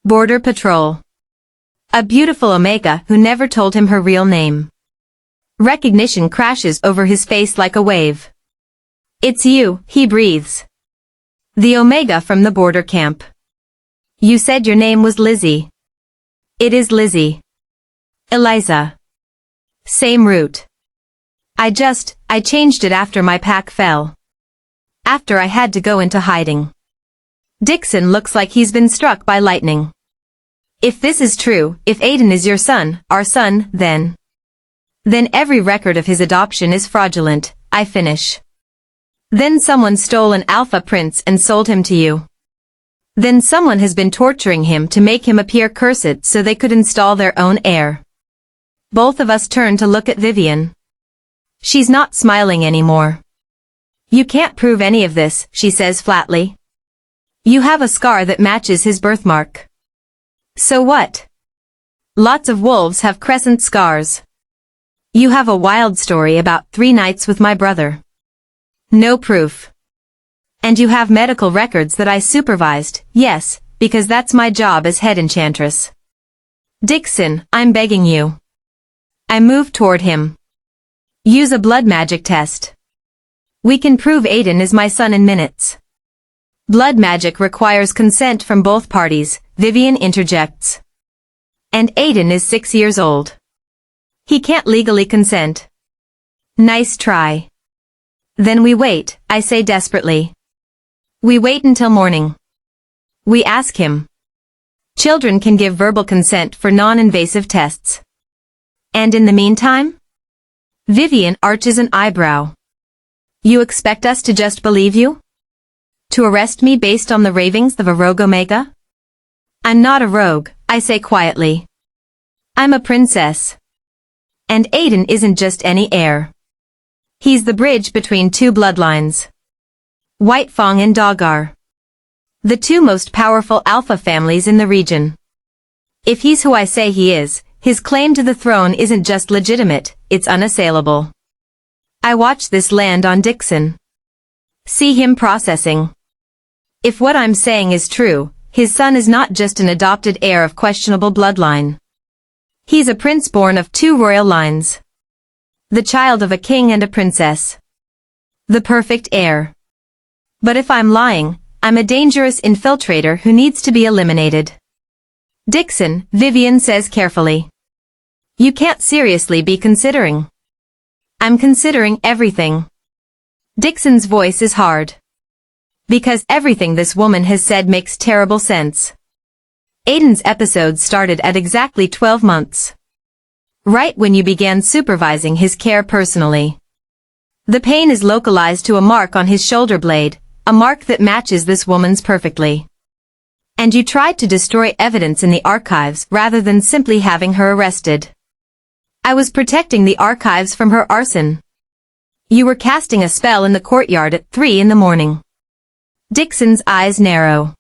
Border patrol. A beautiful Omega who never told him her real name. Recognition crashes over his face like a wave. It's you, he breathes. The Omega from the border camp. You said your name was Lizzie. It is Lizzie. Eliza. Same route. I changed it after my pack fell. After I had to go into hiding. Dixon looks like he's been struck by lightning. If this is true, if Aiden is your son, our son, then every record of his adoption is fraudulent, I finish. Then someone stole an alpha prince and sold him to you. Then someone has been torturing him to make him appear cursed so they could install their own heir. Both of us turn to look at Vivian. She's not smiling anymore. You can't prove any of this, she says flatly. You have a scar that matches his birthmark. So what? Lots of wolves have crescent scars. You have a wild story about 3 nights with my brother. No proof. And you have medical records that I supervised, yes, because that's my job as head enchantress. Dixon, I'm begging you. I move toward him. Use a blood magic test. We can prove Aiden is my son in minutes. Blood magic requires consent from both parties, Vivian interjects. And Aiden is 6 years old. He can't legally consent. Nice try. Then we wait, I say desperately. We wait until morning. We ask him. Children can give verbal consent for non-invasive tests. And in the meantime? Vivian arches an eyebrow. You expect us to just believe you? To arrest me based on the ravings of a rogue Omega? I'm not a rogue, I say quietly. I'm a princess. And Aiden isn't just any heir. He's the bridge between 2 bloodlines. Whitefang and Dogar. The 2 most powerful alpha families in the region. If he's who I say he is, his claim to the throne isn't just legitimate, it's unassailable. I watch this land on Dixon. See him processing. If what I'm saying is true, his son is not just an adopted heir of questionable bloodline. He's a prince born of 2 royal lines. The child of a king and a princess. The perfect heir. But if I'm lying, I'm a dangerous infiltrator who needs to be eliminated. Dixon, Vivian says carefully. You can't seriously be considering. I'm considering everything. Dixon's voice is hard. Because everything this woman has said makes terrible sense. Aiden's episode started at exactly 12 months. Right when you began supervising his care personally. The pain is localized to a mark on his shoulder blade, a mark that matches this woman's perfectly. And you tried to destroy evidence in the archives rather than simply having her arrested. I was protecting the archives from her arson. You were casting a spell in the courtyard at 3 in the morning. Dixon's eyes narrow.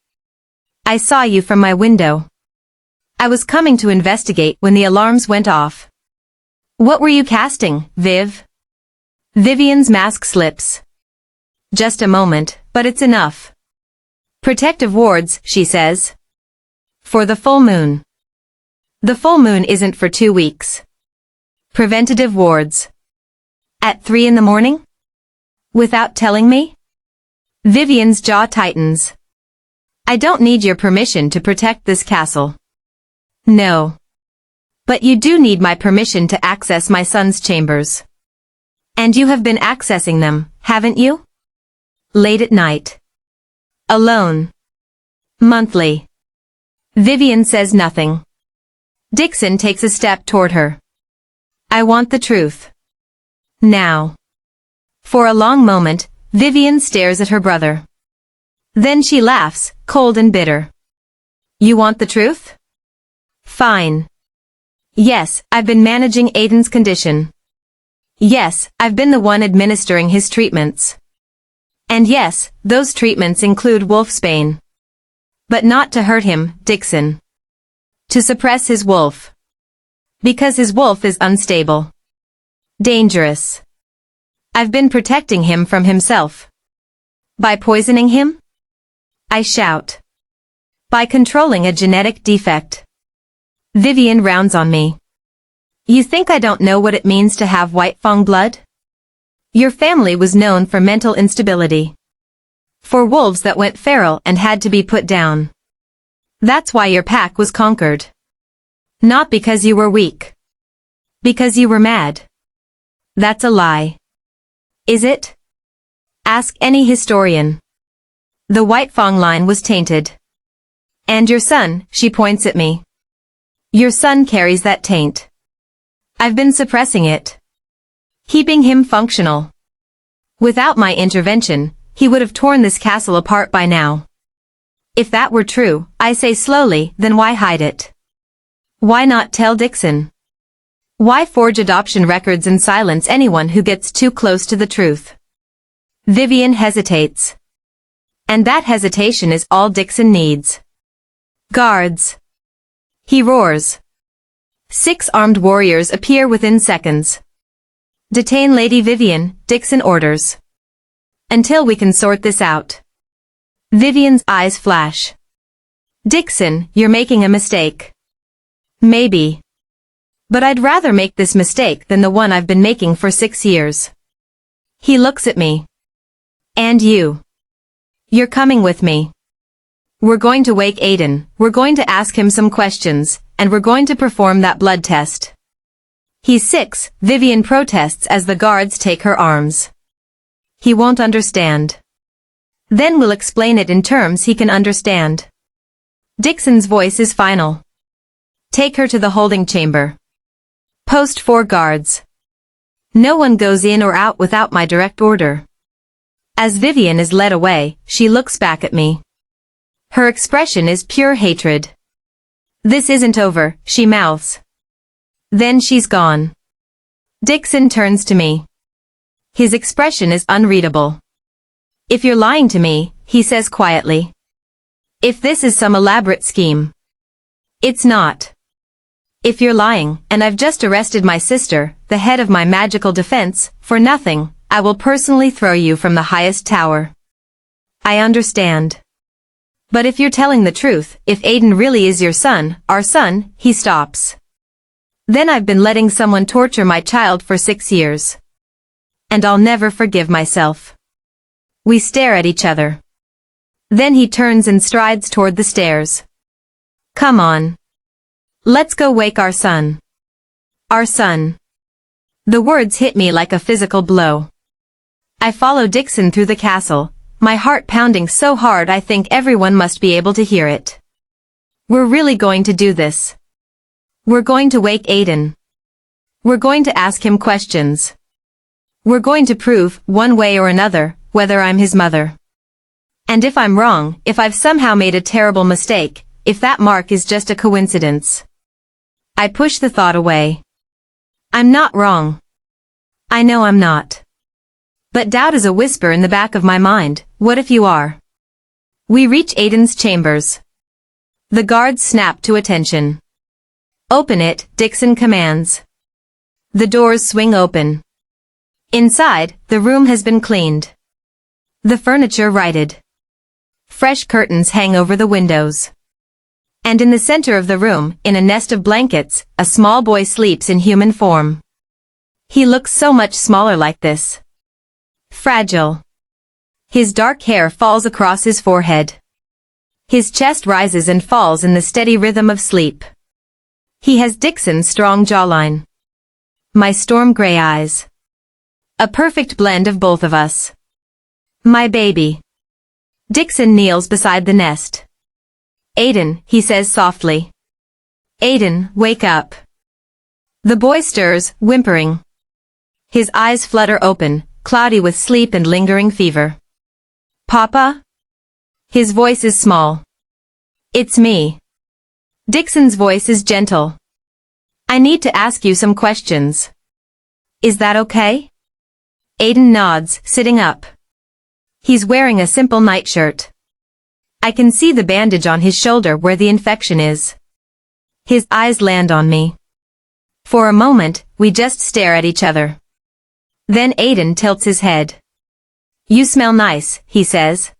I saw you from my window. I was coming to investigate when the alarms went off. What were you casting, Viv? Vivian's mask slips. Just a moment, but it's enough. Protective wards, she says. For the full moon. The full moon isn't for 2 weeks. Preventative wards. At 3 in the morning? Without telling me? Vivian's jaw tightens. I don't need your permission to protect this castle. No. But you do need my permission to access my son's chambers. And you have been accessing them, haven't you? Late at night. Alone. Monthly. Vivian says nothing. Dixon takes a step toward her. I want the truth. Now. For a long moment, Vivian stares at her brother. Then she laughs, cold and bitter. You want the truth? Fine. Yes, I've been managing Aiden's condition. Yes, I've been the one administering his treatments. And yes, those treatments include wolfsbane. But not to hurt him, Dixon. To suppress his wolf. Because his wolf is unstable. Dangerous. I've been protecting him from himself. By poisoning him? I shout. By controlling a genetic defect. Vivian rounds on me. You think I don't know what it means to have White Fang blood? Your family was known for mental instability. For wolves that went feral and had to be put down. That's why your pack was conquered. Not because you were weak. Because you were mad. That's a lie. Is it? Ask any historian. The White Fang line was tainted. And your son, she points at me. Your son carries that taint. I've been suppressing it. Keeping him functional. Without my intervention, he would have torn this castle apart by now. If that were true, I say slowly, then why hide it? Why not tell Dixon? Why forge adoption records and silence anyone who gets too close to the truth? Vivian hesitates. And that hesitation is all Dixon needs. Guards. He roars. 6 armed warriors appear within seconds. Detain Lady Vivian, Dixon orders. Until we can sort this out. Vivian's eyes flash. Dixon, you're making a mistake. Maybe. But I'd rather make this mistake than the one I've been making for 6 years. He looks at me. And you. You're coming with me. We're going to wake Aiden, we're going to ask him some questions, and we're going to perform that blood test. He's 6, Vivian protests as the guards take her arms. He won't understand. Then we'll explain it in terms he can understand. Dixon's voice is final. Take her to the holding chamber. Post 4 guards. No one goes in or out without my direct order. As Vivian is led away, she looks back at me. Her expression is pure hatred. This isn't over, she mouths. Then she's gone. Dixon turns to me. His expression is unreadable. If you're lying to me, he says quietly. If this is some elaborate scheme. It's not. If you're lying, and I've just arrested my sister, the head of my magical defense, for nothing, I will personally throw you from the highest tower. I understand. But if you're telling the truth, if Aiden really is your son, our son, he stops. Then I've been letting someone torture my child for 6 years. And I'll never forgive myself. We stare at each other. Then he turns and strides toward the stairs. Come on. Let's go wake our son. Our son. The words hit me like a physical blow. I follow Dixon through the castle, my heart pounding so hard I think everyone must be able to hear it. We're really going to do this. We're going to wake Aiden. We're going to ask him questions. We're going to prove, one way or another, whether I'm his mother. And if I'm wrong, if I've somehow made a terrible mistake, if that mark is just a coincidence. I push the thought away. I'm not wrong. I know I'm not. But doubt is a whisper in the back of my mind, what if you are? We reach Aiden's chambers. The guards snap to attention. Open it, Dixon commands. The doors swing open. Inside, the room has been cleaned. The furniture righted. Fresh curtains hang over the windows. And in the center of the room, in a nest of blankets, a small boy sleeps in human form. He looks so much smaller like this. Fragile. His dark hair falls across his forehead. His chest rises and falls in the steady rhythm of sleep. He has Dixon's strong jawline. My storm gray eyes. A perfect blend of both of us. My baby. Dixon kneels beside the nest. Aiden, he says softly. Aiden, wake up. The boy stirs, whimpering. His eyes flutter open, cloudy with sleep and lingering fever. Papa? His voice is small. It's me. Dixon's voice is gentle. I need to ask you some questions. Is that okay? Aiden nods, sitting up. He's wearing a simple nightshirt. I can see the bandage on his shoulder where the infection is. His eyes land on me. For a moment, we just stare at each other. Then Aiden tilts his head. You smell nice, he says.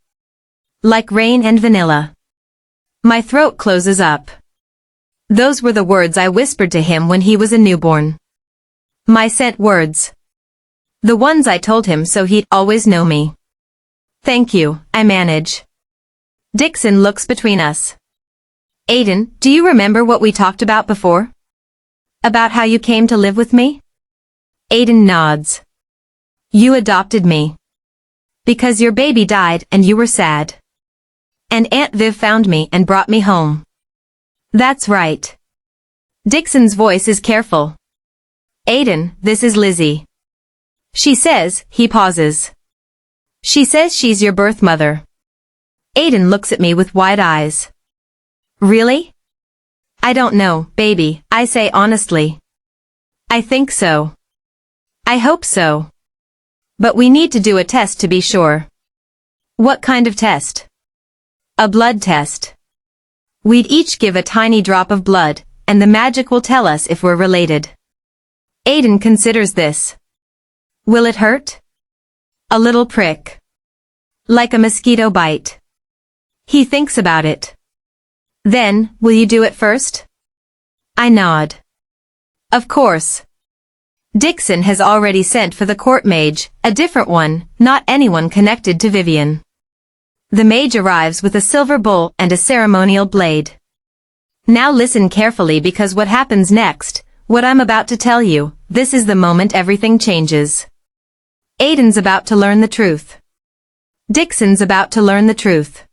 Like rain and vanilla. My throat closes up. Those were the words I whispered to him when he was a newborn. My scent words. The ones I told him so he'd always know me. Thank you, I manage. Dixon looks between us. Aiden, do you remember what we talked about before? About how you came to live with me? Aiden nods. You adopted me. Because your baby died and you were sad. And Aunt Viv found me and brought me home. That's right. Dixon's voice is careful. Aiden, this is Lizzie. She says, he pauses. She says she's your birth mother. Aiden looks at me with wide eyes. Really? I don't know, baby, I say honestly. I think so. I hope so. But we need to do a test to be sure. What kind of test? A blood test. We'd each give a tiny drop of blood, and the magic will tell us if we're related. Aiden considers this. Will it hurt? A little prick. Like a mosquito bite. He thinks about it. Then, will you do it first? I nod. Of course. Dixon has already sent for the court mage, a different one, not anyone connected to Vivian. The mage arrives with a silver bowl and a ceremonial blade. Now listen carefully because what happens next, what I'm about to tell you, this is the moment everything changes. Aiden's about to learn the truth. Dixon's about to learn the truth.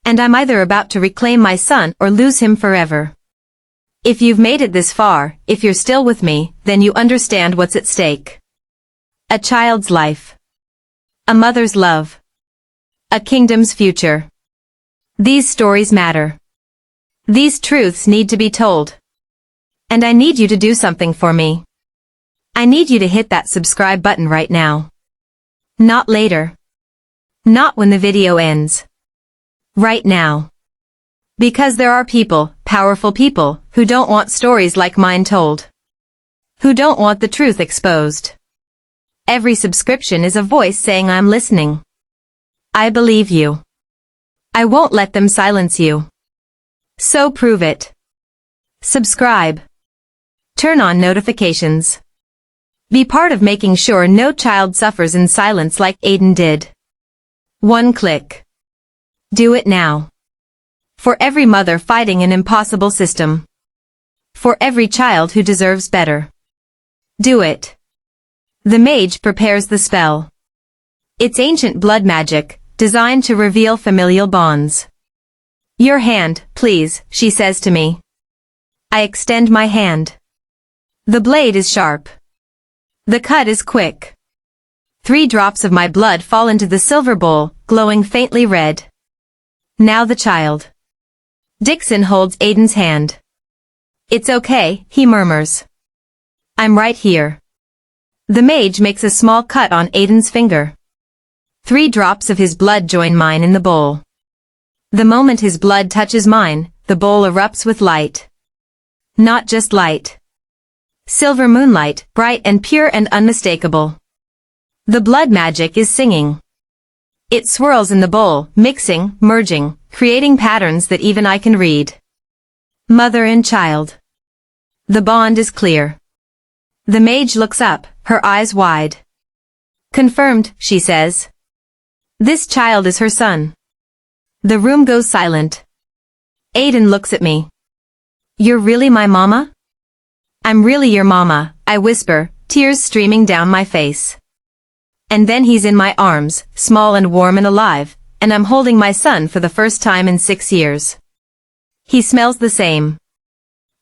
And I'm either about to reclaim my son or lose him forever. If you've made it this far, if you're still with me, then you understand what's at stake. A child's life. A mother's love. A kingdom's future. These stories matter. These truths need to be told. And I need you to do something for me. I need you to hit that subscribe button right now. Not later. Not when the video ends. Right now. Because there are people, powerful people, who don't want stories like mine told. Who don't want the truth exposed. Every subscription is a voice saying I'm listening. I believe you. I won't let them silence you. So prove it. Subscribe. Turn on notifications. Be part of making sure no child suffers in silence like Aiden did. One click. Do it now. For every mother fighting an impossible system. For every child who deserves better. Do it. The mage prepares the spell. It's ancient blood magic, designed to reveal familial bonds. Your hand, please, she says to me. I extend my hand. The blade is sharp. The cut is quick. 3 drops of my blood fall into the silver bowl, glowing faintly red. Now the child. Dixon holds Aiden's hand. It's okay, he murmurs. I'm right here. The mage makes a small cut on Aiden's finger. 3 drops of his blood join mine in the bowl. The moment his blood touches mine, the bowl erupts with light. Not just light. Silver moonlight, bright and pure and unmistakable. The blood magic is singing. It swirls in the bowl, mixing, merging, creating patterns that even I can read. Mother and child. The bond is clear. The mage looks up, her eyes wide. Confirmed, she says. This child is her son. The room goes silent. Aiden looks at me. You're really my mama? I'm really your mama, I whisper, tears streaming down my face. And then he's in my arms, small and warm and alive, and I'm holding my son for the first time in 6 years. He smells the same.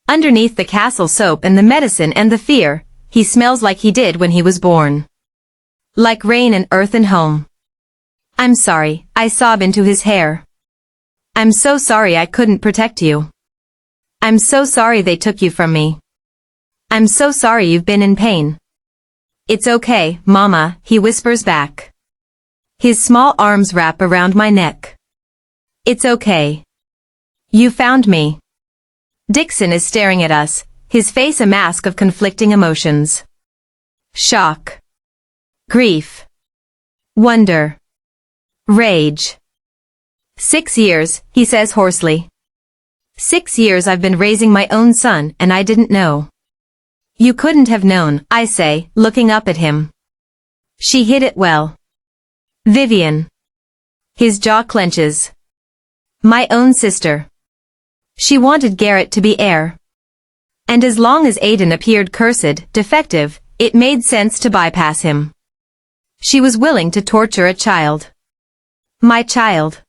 Underneath the castle soap and the medicine and the fear, he smells like he did when he was born. Like rain and earth and home. I'm sorry, I sob into his hair. I'm so sorry I couldn't protect you. I'm so sorry they took you from me. I'm so sorry you've been in pain. It's okay, Mama, he whispers back. His small arms wrap around my neck. It's okay. You found me. Dixon is staring at us, his face a mask of conflicting emotions. Shock. Grief. Wonder. Rage. 6 years, he says hoarsely. 6 years I've been raising my own son and I didn't know. You couldn't have known, I say, looking up at him. She hid it well. Vivian. His jaw clenches. My own sister. She wanted Garrett to be heir. And as long as Aiden appeared cursed, defective, it made sense to bypass him. She was willing to torture a child. My child.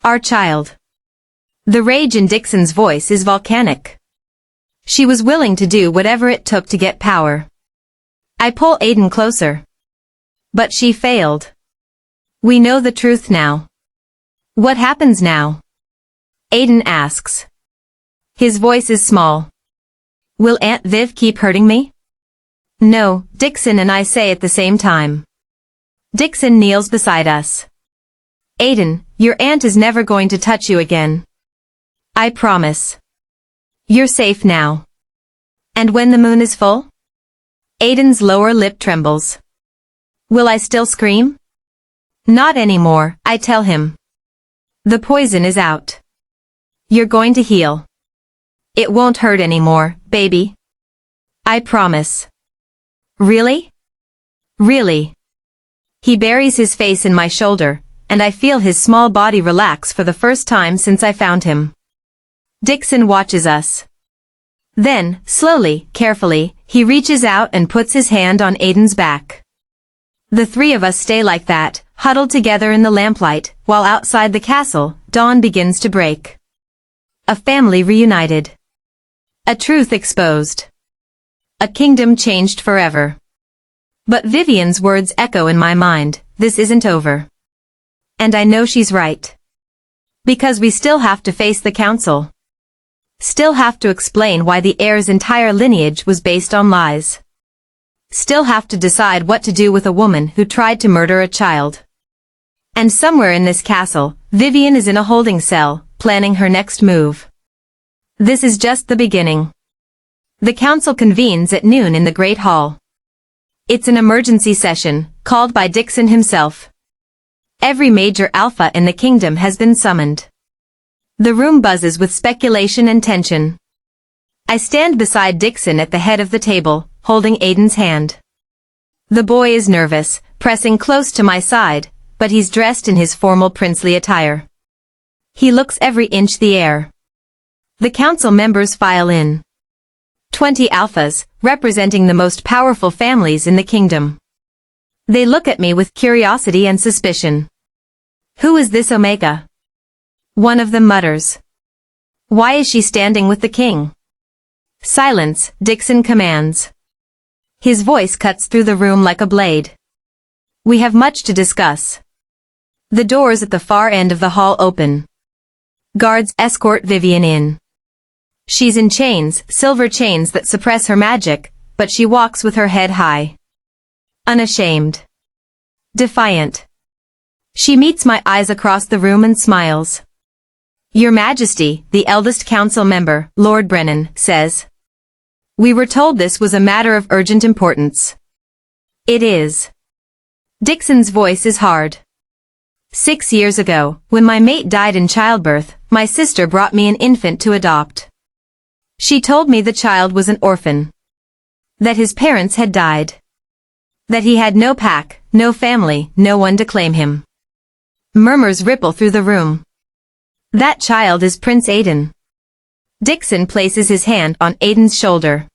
Our child. The rage in Dixon's voice is volcanic. She was willing to do whatever it took to get power. I pull Aiden closer. But she failed. We know the truth now. What happens now? Aiden asks. His voice is small. Will Aunt Viv keep hurting me? No, Dixon and I say at the same time. Dixon kneels beside us. Aiden, your aunt is never going to touch you again. I promise. You're safe now. And when the moon is full? Aiden's lower lip trembles. Will I still scream? Not anymore, I tell him. The poison is out. You're going to heal. It won't hurt anymore, baby. I promise. Really? Really? He buries his face in my shoulder, and I feel his small body relax for the first time since I found him. Dixon watches us. Then, slowly, carefully, he reaches out and puts his hand on Aiden's back. The 3 of us stay like that, huddled together in the lamplight, while outside the castle, dawn begins to break. A family reunited. A truth exposed. A kingdom changed forever. But Vivian's words echo in my mind, this isn't over. And I know she's right. Because we still have to face the council. Still have to explain why the heir's entire lineage was based on lies. Still have to decide what to do with a woman who tried to murder a child. And somewhere in this castle, Vivian is in a holding cell, planning her next move. This is just the beginning. The council convenes at noon in the Great Hall. It's an emergency session, called by Dixon himself. Every major alpha in the kingdom has been summoned. The room buzzes with speculation and tension. I stand beside Dixon at the head of the table, holding Aiden's hand. The boy is nervous, pressing close to my side, but he's dressed in his formal princely attire. He looks every inch the heir. The council members file in. 20 alphas, representing the most powerful families in the kingdom. They look at me with curiosity and suspicion. Who is this Omega? One of them mutters. Why is she standing with the king? Silence, Dixon commands. His voice cuts through the room like a blade. We have much to discuss. The doors at the far end of the hall open. Guards escort Vivian in. She's in chains, silver chains that suppress her magic, but she walks with her head high. Unashamed. Defiant. She meets my eyes across the room and smiles. Your Majesty, the eldest council member, Lord Brennan, says. We were told this was a matter of urgent importance. It is. Dixon's voice is hard. 6 years ago, when my mate died in childbirth, my sister brought me an infant to adopt. She told me the child was an orphan. That his parents had died. That he had no pack, no family, no one to claim him. Murmurs ripple through the room. That child is Prince Aiden. Dixon places his hand on Aiden's shoulder.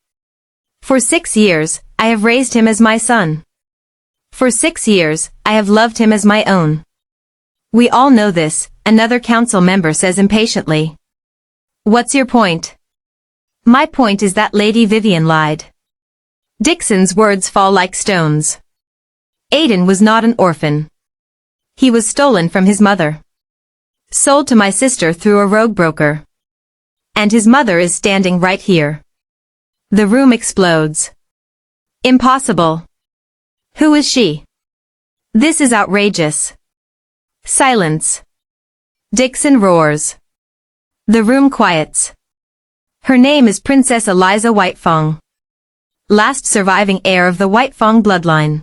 For 6 years, I have raised him as my son. For 6 years, I have loved him as my own. We all know this, another council member says impatiently. What's your point? My point is that Lady Vivian lied. Dixon's words fall like stones. Aiden was not an orphan. He was stolen from his mother. Sold to my sister through a rogue broker. And his mother is standing right here. The room explodes. Impossible. Who is she? This is outrageous. Silence. Dixon roars. The room quiets. Her name is Princess Eliza Whitefong. Last surviving heir of the Whitefong bloodline.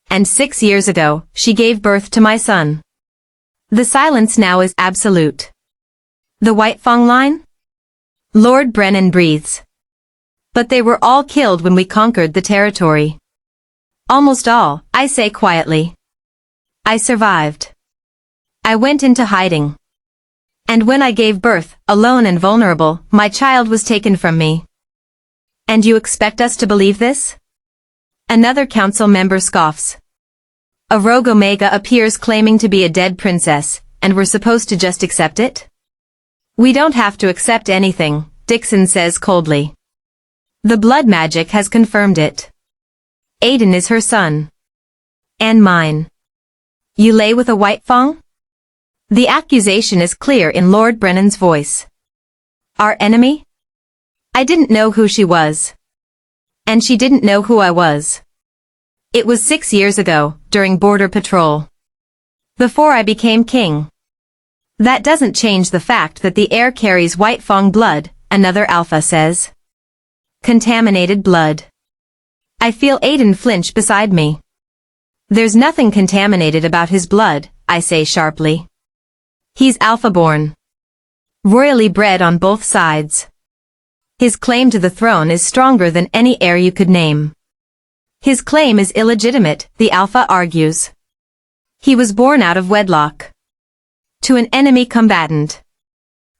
And 6 years ago, she gave birth to my son. The silence now is absolute. The Whitefong line? Lord Brennan breathes. But they were all killed when we conquered the territory. Almost all, I say quietly. I survived. I went into hiding. And when I gave birth, alone and vulnerable, my child was taken from me. And you expect us to believe this? Another council member scoffs. A rogue Omega appears claiming to be a dead princess, and we're supposed to just accept it? We don't have to accept anything, Dixon says coldly. The blood magic has confirmed it. Aiden is her son. And mine. You lay with a Whitefong? The accusation is clear in Lord Brennan's voice. Our enemy? I didn't know who she was. And she didn't know who I was. It was 6 years ago, during border patrol. Before I became king. That doesn't change the fact that the heir carries Whitefong blood, another alpha says. Contaminated blood. I feel Aiden flinch beside me. There's nothing contaminated about his blood, I say sharply. He's alpha-born. Royally bred on both sides. His claim to the throne is stronger than any heir you could name. His claim is illegitimate, the alpha argues. He was born out of wedlock. To an enemy combatant.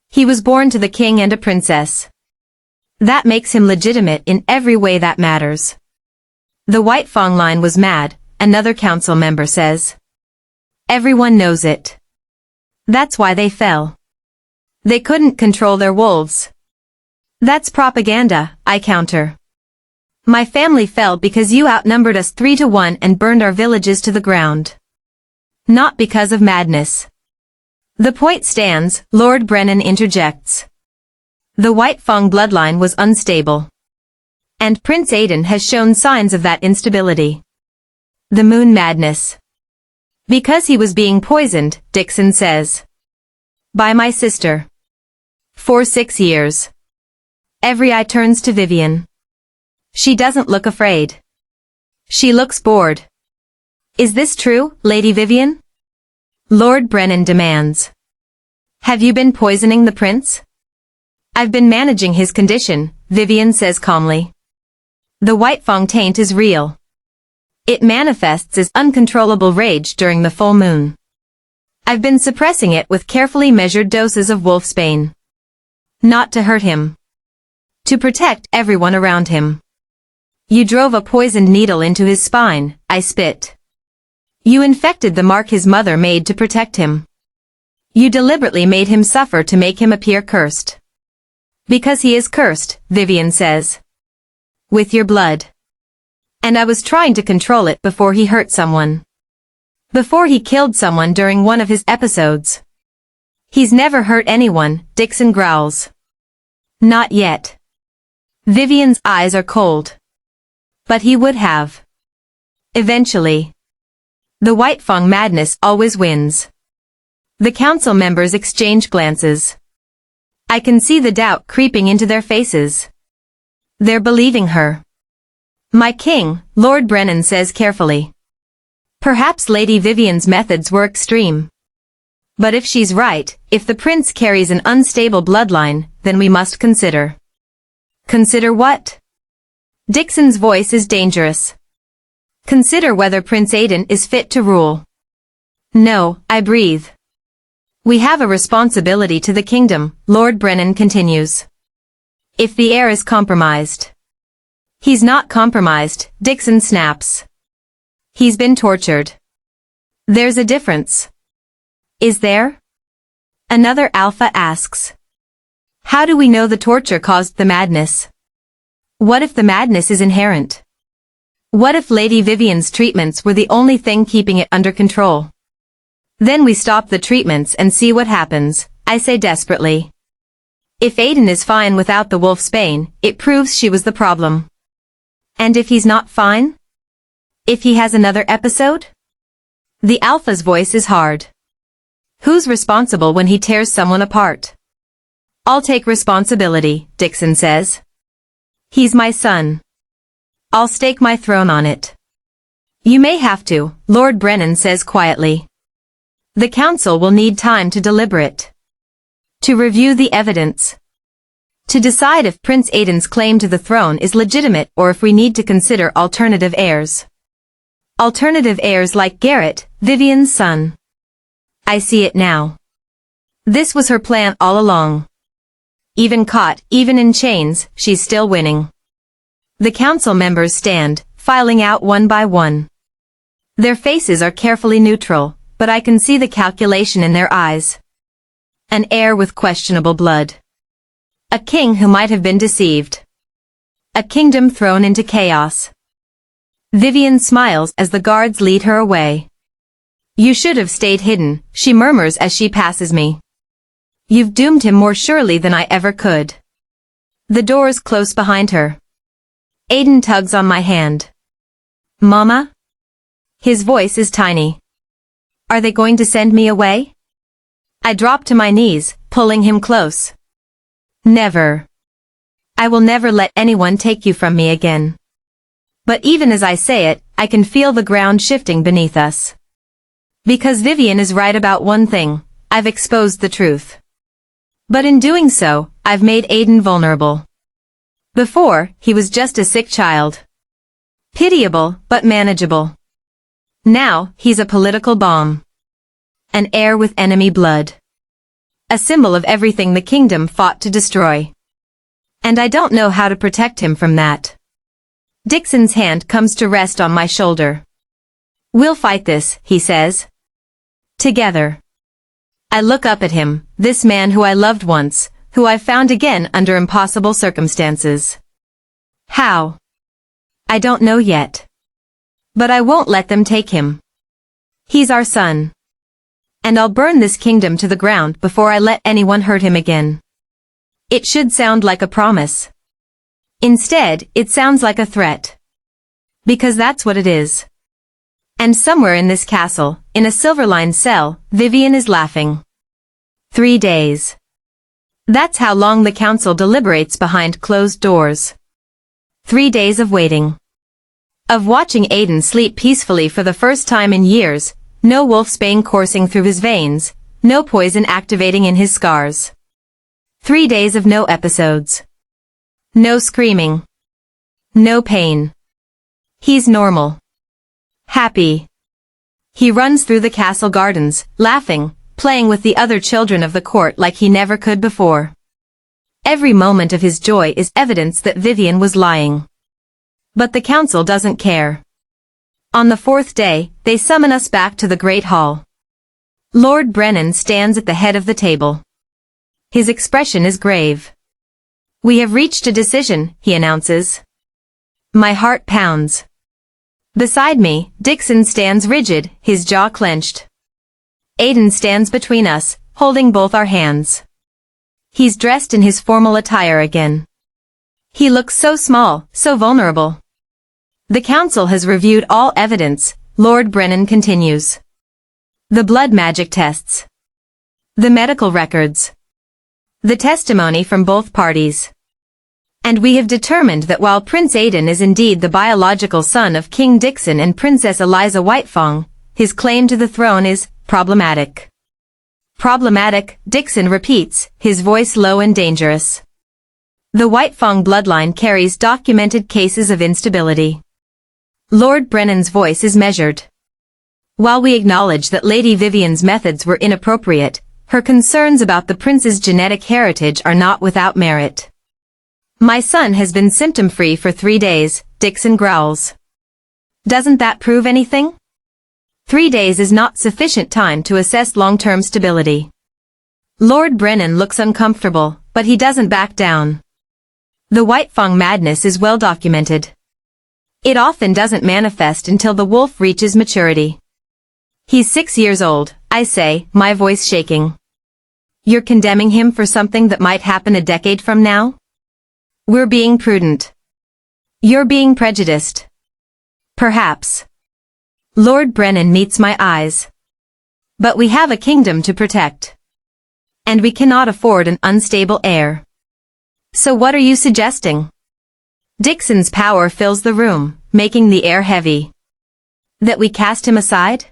He was born to the king and a princess. That makes him legitimate in every way that matters. The Whitefong line was mad, another council member says. Everyone knows it. That's why they fell. They couldn't control their wolves. That's propaganda, I counter. My family fell because you outnumbered us 3-1 and burned our villages to the ground. Not because of madness. The point stands, Lord Brennan interjects. The Whitefong bloodline was unstable. And Prince Aiden has shown signs of that instability. The moon madness. Because he was being poisoned, Dixon says. By my sister. For 6 years. Every eye turns to Vivian. She doesn't look afraid. She looks bored. Is this true, Lady Vivian? Lord Brennan demands. Have you been poisoning the prince? I've been managing his condition, Vivian says calmly. The white fang taint is real. It manifests as uncontrollable rage during the full moon. I've been suppressing it with carefully measured doses of wolfsbane. Not to hurt him. To protect everyone around him. You drove a poisoned needle into his spine, I spit. You infected the mark his mother made to protect him. You deliberately made him suffer to make him appear cursed. Because he is cursed, Vivian says. With your blood. And I was trying to control it before he hurt someone. Before he killed someone during one of his episodes. He's never hurt anyone, Dixon growls. Not yet. Vivian's eyes are cold. But he would have. Eventually. The white fang madness always wins. The council members exchange glances. I can see the doubt creeping into their faces. They're believing her. My king, Lord Brennan says carefully. Perhaps Lady Vivian's methods were extreme. But if she's right, if the prince carries an unstable bloodline, then we must consider. Consider what? Dixon's voice is dangerous. Consider whether Prince Aiden is fit to rule. No, I breathe. We have a responsibility to the kingdom, Lord Brennan continues. If the heir is compromised. He's not compromised, Dixon snaps. He's been tortured. There's a difference. Is there? Another alpha asks. How do we know the torture caused the madness? What if the madness is inherent? What if Lady Vivian's treatments were the only thing keeping it under control? Then we stop the treatments and see what happens, I say desperately. If Aiden is fine without the wolfsbane, it proves she was the problem. And if he's not fine? If he has another episode? The alpha's voice is hard. Who's responsible when he tears someone apart? I'll take responsibility, Dixon says. He's my son. I'll stake my throne on it. You may have to, Lord Brennan says quietly. The council will need time to deliberate. To review the evidence. To decide if Prince Aiden's claim to the throne is legitimate or if we need to consider alternative heirs. Alternative heirs like Garrett, Vivian's son. I see it now. This was her plan all along. Even caught, even in chains, she's still winning. The council members stand, filing out one by one. Their faces are carefully neutral, but I can see the calculation in their eyes. An heir with questionable blood. A king who might have been deceived. A kingdom thrown into chaos. Vivian smiles as the guards lead her away. You should have stayed hidden, she murmurs as she passes me. You've doomed him more surely than I ever could. The doors close behind her. Aiden tugs on my hand. Mama? His voice is tiny. Are they going to send me away? I drop to my knees, pulling him close. Never. I will never let anyone take you from me again. But even as I say it, I can feel the ground shifting beneath us. Because Vivian is right about one thing, I've exposed the truth. But in doing so, I've made Aiden vulnerable. Before, he was just a sick child. Pitiable, but manageable. Now, he's a political bomb. An heir with enemy blood. A symbol of everything the kingdom fought to destroy. And I don't know how to protect him from that. Dixon's hand comes to rest on my shoulder. We'll fight this, he says. Together. I look up at him, this man who I loved once, who I found again under impossible circumstances. How? I don't know yet. But I won't let them take him. He's our son. And I'll burn this kingdom to the ground before I let anyone hurt him again. It should sound like a promise. Instead, it sounds like a threat. Because that's what it is. And somewhere in this castle, in a silver-lined cell, Vivian is laughing. 3 days. That's how long the council deliberates behind closed doors. 3 days of waiting. Of watching Aiden sleep peacefully for the first time in years, no wolfsbane coursing through his veins, no poison activating in his scars. 3 days of no episodes. No screaming. No pain. He's normal. Happy. He runs through the castle gardens, laughing, playing with the other children of the court like he never could before. Every moment of his joy is evidence that Vivian was lying. But the council doesn't care. On the 4th day, they summon us back to the Great Hall. Lord Brennan stands at the head of the table. His expression is grave. "We have reached a decision," he announces. My heart pounds. Beside me, Dixon stands rigid, his jaw clenched. Aiden stands between us, holding both our hands. He's dressed in his formal attire again. He looks so small, so vulnerable. The council has reviewed all evidence, Lord Brennan continues. The blood magic tests. The medical records. The testimony from both parties. And we have determined that while Prince Aiden is indeed the biological son of King Dixon and Princess Eliza Whitefang, his claim to the throne is problematic. Problematic, Dixon repeats, his voice low and dangerous. The Whitefang bloodline carries documented cases of instability. Lord Brennan's voice is measured. While we acknowledge that Lady Vivian's methods were inappropriate, her concerns about the prince's genetic heritage are not without merit. My son has been symptom-free for 3 days, Dixon growls. Doesn't that prove anything? 3 days is not sufficient time to assess long-term stability. Lord Brennan looks uncomfortable, but he doesn't back down. The Whitefang madness is well documented. It often doesn't manifest until the wolf reaches maturity. He's 6 years old, I say, my voice shaking. You're condemning him for something that might happen a decade from now? We're being prudent. You're being prejudiced. Perhaps. Lord Brennan meets my eyes. But we have a kingdom to protect. And we cannot afford an unstable heir. So what are you suggesting? Dixon's power fills the room, making the air heavy. That we cast him aside?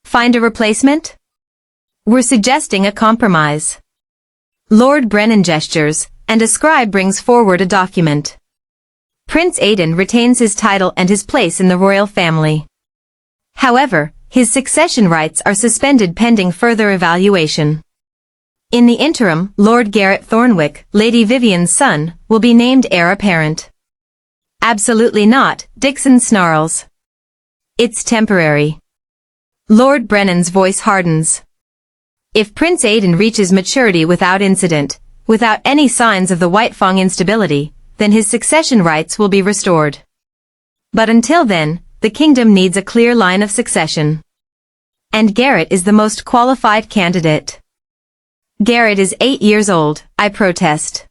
Find a replacement? We're suggesting a compromise. Lord Brennan gestures, and a scribe brings forward a document. Prince Aiden retains his title and his place in the royal family. However, his succession rights are suspended pending further evaluation. In the interim, Lord Garrett Thornwick, Lady Vivian's son, will be named heir apparent. Absolutely not, Dixon snarls. It's temporary. Lord Brennan's voice hardens. If Prince Aiden reaches maturity without incident, without any signs of the Whitefang instability, then his succession rights will be restored. But until then, the kingdom needs a clear line of succession. And Garrett is the most qualified candidate. Garrett is 8 years old, I protest.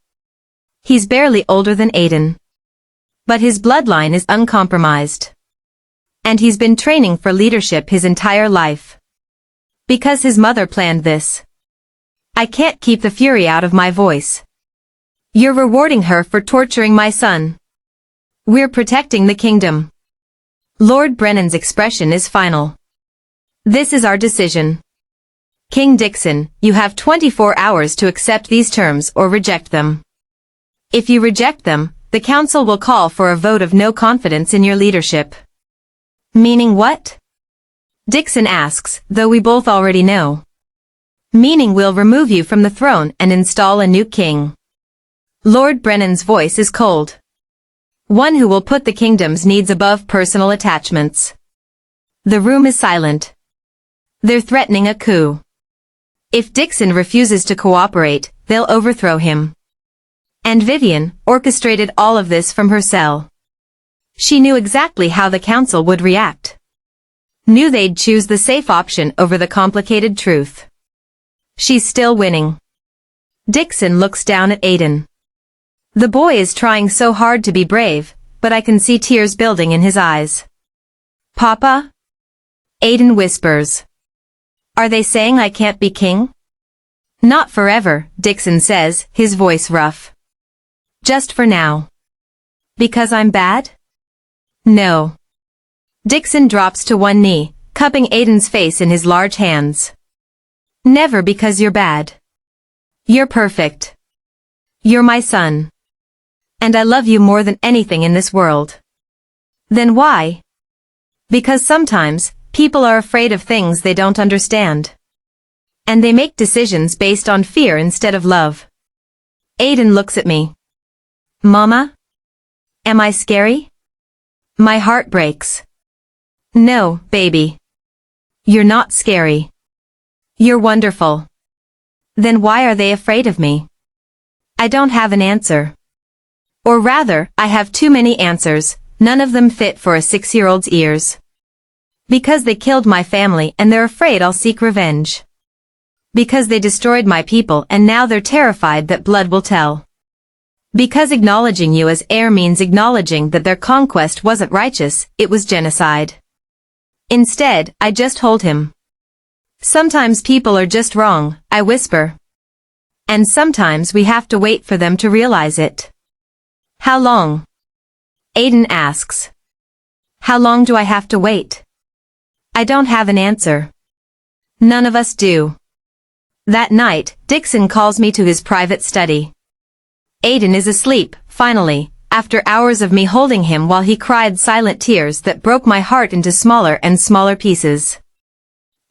He's barely older than Aiden. But his bloodline is uncompromised. And he's been training for leadership his entire life. Because his mother planned this. I can't keep the fury out of my voice. You're rewarding her for torturing my son. We're protecting the kingdom. Lord Brennan's expression is final. This is our decision. King Dixon, you have 24 hours to accept these terms or reject them. If you reject them, the council will call for a vote of no confidence in your leadership. Meaning what? Dixon asks, though we both already know. Meaning we'll remove you from the throne and install a new king. Lord Brennan's voice is cold. One who will put the kingdom's needs above personal attachments. The room is silent. They're threatening a coup. If Dixon refuses to cooperate, they'll overthrow him. And Vivian orchestrated all of this from her cell. She knew exactly how the council would react. Knew they'd choose the safe option over the complicated truth. She's still winning. Dixon looks down at Aiden. The boy is trying so hard to be brave, but I can see tears building in his eyes. Papa? Aiden whispers. Are they saying I can't be king? Not forever, Dixon says, his voice rough. Just for now. Because I'm bad? No. Dixon drops to one knee, cupping Aiden's face in his large hands. Never, because you're bad. You're perfect. You're my son. And I love you more than anything in this world. Then why? Because sometimes, people are afraid of things they don't understand. And they make decisions based on fear instead of love. Aiden looks at me. Mama? Am I scary? My heart breaks. No, baby. You're not scary. You're wonderful. Then why are they afraid of me? I don't have an answer. Or rather, I have too many answers, none of them fit for a 6-year-old's ears. Because they killed my family and they're afraid I'll seek revenge. Because they destroyed my people and now they're terrified that blood will tell. Because acknowledging you as heir means acknowledging that their conquest wasn't righteous, it was genocide. Instead, I just hold him. Sometimes people are just wrong, I whisper. And sometimes we have to wait for them to realize it. How long? Aiden asks. How long do I have to wait? I don't have an answer. None of us do. That night, Dixon calls me to his private study. Aiden is asleep, finally, after hours of me holding him while he cried silent tears that broke my heart into smaller and smaller pieces.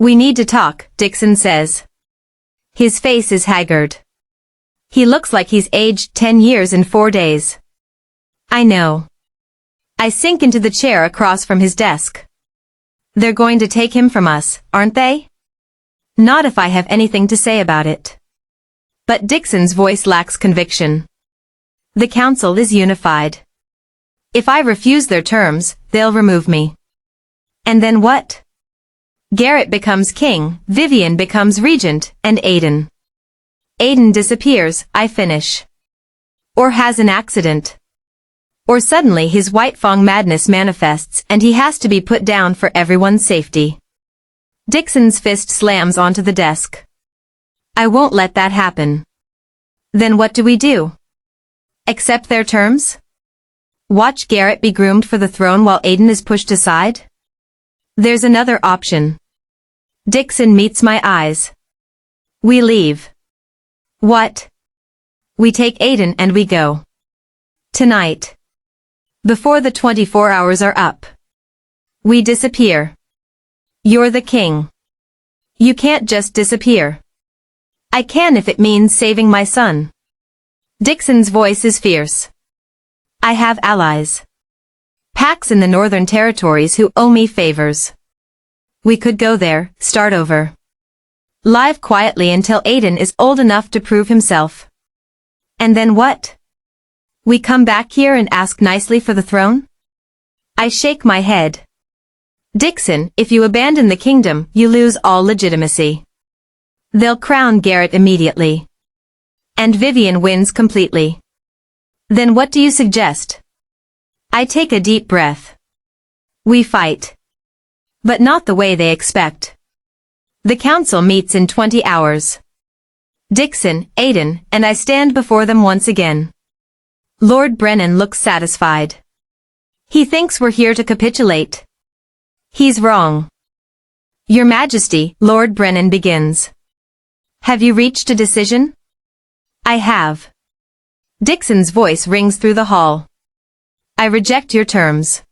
We need to talk, Dixon says. His face is haggard. He looks like he's aged 10 years in 4 days. I know. I sink into the chair across from his desk. They're going to take him from us, aren't they? Not if I have anything to say about it. But Dixon's voice lacks conviction. The council is unified. If I refuse their terms, they'll remove me. And then what? Garrett becomes king, Vivian becomes regent, and Aiden. Aiden disappears, I finish. Or has an accident. Or suddenly his white fang madness manifests and he has to be put down for everyone's safety. Dixon's fist slams onto the desk. I won't let that happen. Then what do we do? Accept their terms? Watch Garrett be groomed for the throne while Aiden is pushed aside? There's another option. Dixon meets my eyes. We leave. What? We take Aiden and we go. Tonight. Before the 24 hours are up. We disappear. You're the king. You can't just disappear. I can if it means saving my son. Dixon's voice is fierce. I have allies. Packs in the Northern Territories who owe me favors. We could go there, start over. Live quietly until Aiden is old enough to prove himself. And then what? We come back here and ask nicely for the throne? I shake my head. Dixon, if you abandon the kingdom, you lose all legitimacy. They'll crown Garrett immediately. And Vivian wins completely. Then what do you suggest? I take a deep breath. We fight. But not the way they expect. The council meets in 20 hours. Dixon, Aiden, and I stand before them once again. Lord Brennan looks satisfied. He thinks we're here to capitulate. He's wrong. Your Majesty, Lord Brennan begins. Have you reached a decision? I have. Dixon's voice rings through the hall. I reject your terms.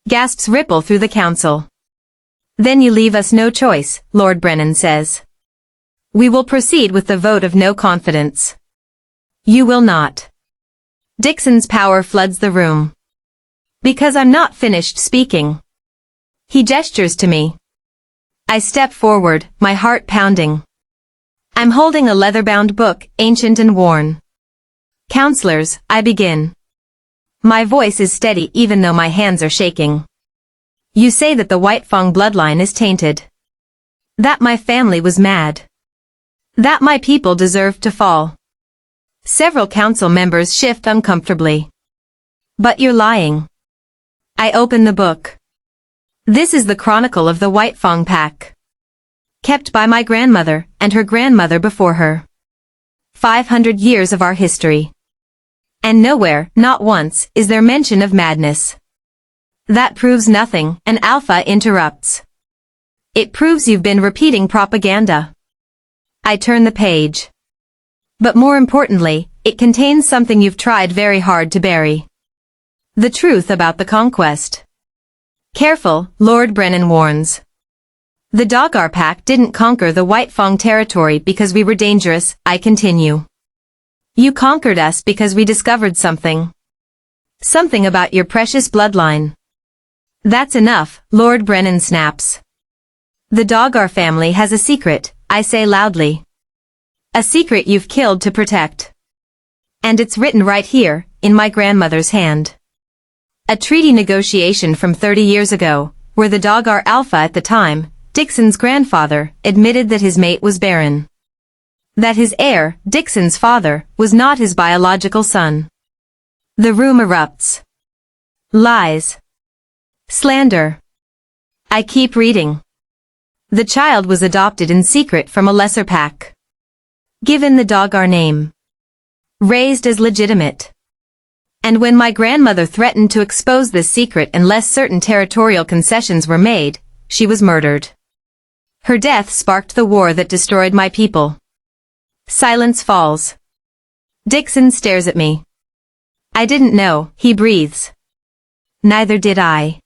Gasps ripple through the council. Then you leave us no choice, Lord Brennan says. We will proceed with the vote of no confidence. You will not. Dixon's power floods the room. Because I'm not finished speaking. He gestures to me. I step forward, my heart pounding. I'm holding a leather-bound book, ancient and worn. Counselors, I begin. My voice is steady even though my hands are shaking. You say that the White Fang bloodline is tainted. That my family was mad. That my people deserved to fall. Several council members shift uncomfortably. But you're lying. I open the book. This is the chronicle of the White Fang pack. Kept by my grandmother and her grandmother before her. 500 years of our history. And nowhere, not once, is there mention of madness. That proves nothing, and Alpha interrupts. It proves you've been repeating propaganda. I turn the page. But more importantly, it contains something you've tried very hard to bury. The truth about the conquest. Careful, Lord Brennan warns. The Dogar pack didn't conquer the White Fang territory because we were dangerous, I continue. You conquered us because we discovered something. Something about your precious bloodline. That's enough, Lord Brennan snaps. The Dogar family has a secret, I say loudly. A secret you've killed to protect. And it's written right here, in my grandmother's hand. A treaty negotiation from 30 years ago, where the Dogar Alpha at the time, Dixon's grandfather, admitted that his mate was barren. That his heir, Dixon's father, was not his biological son. The room erupts. Lies. Slander. I keep reading. The child was adopted in secret from a lesser pack. Given the Dogar name. Raised as legitimate. And when my grandmother threatened to expose this secret unless certain territorial concessions were made, she was murdered. Her death sparked the war that destroyed my people. Silence falls. Dixon stares at me. I didn't know, he breathes. Neither did I.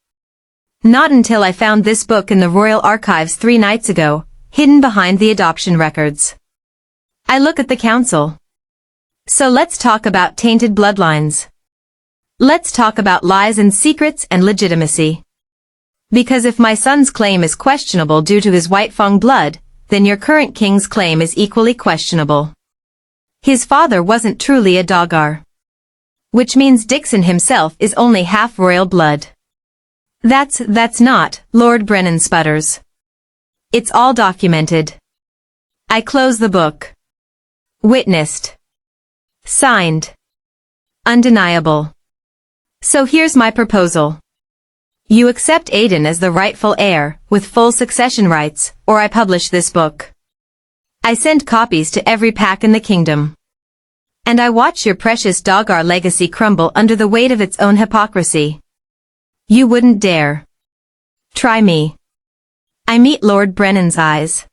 Not until I found this book in the Royal Archives 3 nights ago, hidden behind the adoption records. I look at the council. So let's talk about tainted bloodlines. Let's talk about lies and secrets and legitimacy. Because if my son's claim is questionable due to his White Fang blood, then your current king's claim is equally questionable. His father wasn't truly a Dogar. Which means Dixon himself is only half royal blood. That's not, Lord Brennan sputters. It's all documented. I close the book. Witnessed. Signed. Undeniable. So here's my proposal. You accept Aiden as the rightful heir, with full succession rights, or I publish this book. I send copies to every pack in the kingdom. And I watch your precious Dogar legacy crumble under the weight of its own hypocrisy. You wouldn't dare. Try me. I meet Lord Brennan's eyes.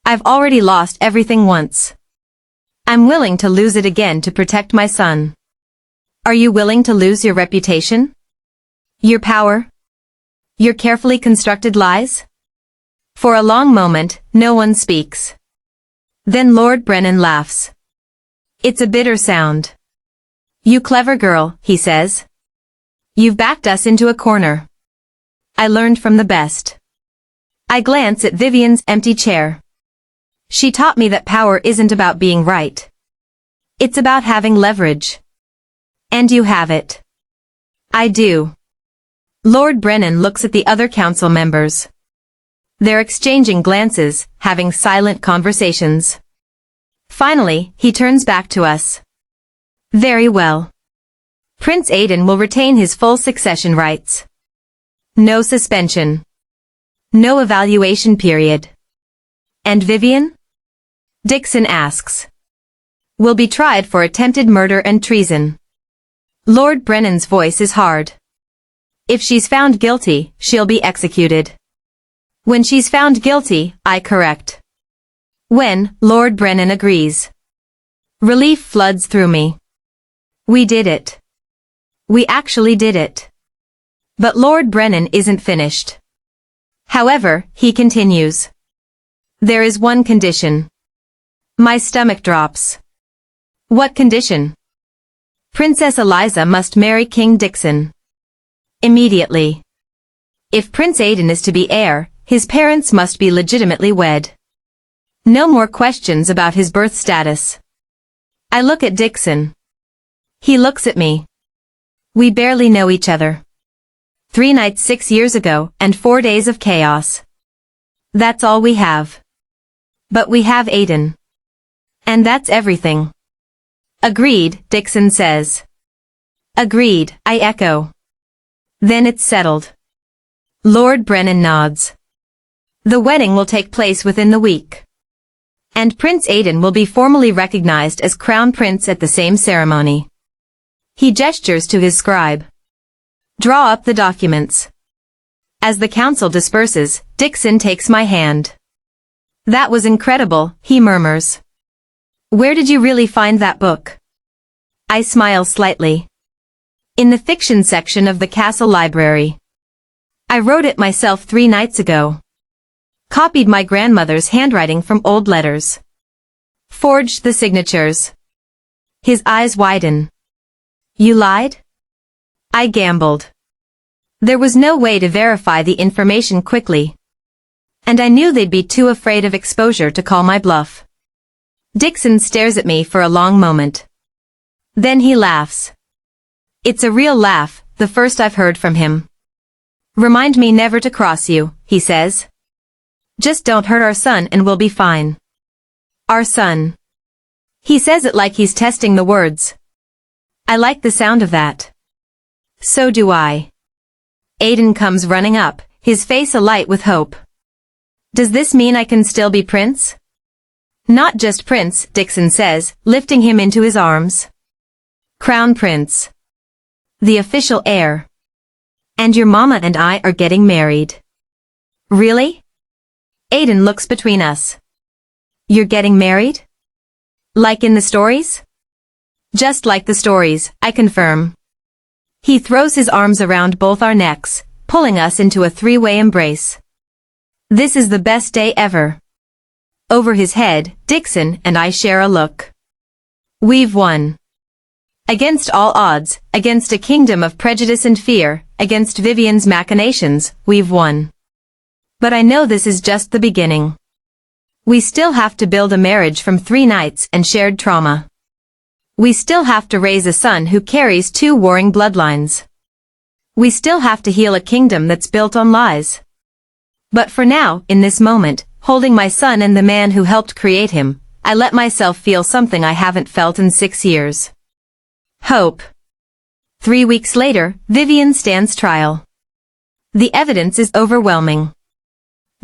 I've already lost everything once. I'm willing to lose it again to protect my son. Are you willing to lose your reputation? Your power? Your carefully constructed lies? For a long moment, no one speaks. Then Lord Brennan laughs. It's a bitter sound. You clever girl, he says. You've backed us into a corner. I learned from the best. I glance at Vivian's empty chair. She taught me that power isn't about being right. It's about having leverage. And you have it. I do. Lord Brennan looks at the other council members. They're exchanging glances, having silent conversations. Finally, he turns back to us. Very well. Prince Aiden will retain his full succession rights. No suspension. No evaluation period. And Vivian? Dixon asks. Will be tried for attempted murder and treason. Lord Brennan's voice is hard. If she's found guilty, she'll be executed. When she's found guilty, I correct. When, Lord Brennan agrees. Relief floods through me. We did it. We actually did it. But Lord Brennan isn't finished. However, he continues. There is one condition. My stomach drops. What condition? Princess Eliza must marry King Dixon. Immediately. If Prince Aiden is to be heir, his parents must be legitimately wed. No more questions about his birth status. I look at Dixon. He looks at me. We barely know each other. 3 nights 6 years ago, and 4 days of chaos. That's all we have. But we have Aiden. And that's everything. Agreed, Dixon says. Agreed, I echo. Then it's settled. Lord Brennan nods. The wedding will take place within the week. And Prince Aiden will be formally recognized as Crown Prince at the same ceremony. He gestures to his scribe. Draw up the documents. As the council disperses, Dixon takes my hand. "That was incredible," he murmurs. "Where did you really find that book?" I smile slightly. "In the fiction section of the castle library. I wrote it myself 3 nights ago. Copied my grandmother's handwriting from old letters. Forged the signatures." His eyes widen. "You lied?" I gambled. There was no way to verify the information quickly. And I knew they'd be too afraid of exposure to call my bluff. Dixon stares at me for a long moment. Then he laughs. It's a real laugh, the first I've heard from him. "Remind me never to cross you," he says. "Just don't hurt our son and we'll be fine." Our son. He says it like he's testing the words. I like the sound of that. So do I. Aiden comes running up, his face alight with hope. "Does this mean I can still be Prince?" "Not just Prince," Dixon says, lifting him into his arms. "Crown Prince. The official heir. And your mama and I are getting married." "Really?" Aiden looks between us. "You're getting married? Like in the stories?" "Just like the stories," I confirm. He throws his arms around both our necks, pulling us into a 3-way embrace. This is the best day ever. Over his head, Dixon and I share a look. We've won. Against all odds, against a kingdom of prejudice and fear, against Vivian's machinations, we've won. But I know this is just the beginning. We still have to build a marriage from 3 nights and shared trauma. We still have to raise a son who carries 2 warring bloodlines. We still have to heal a kingdom that's built on lies. But for now, in this moment, holding my son and the man who helped create him, I let myself feel something I haven't felt in 6 years. Hope. 3 weeks later, Vivian stands trial. The evidence is overwhelming.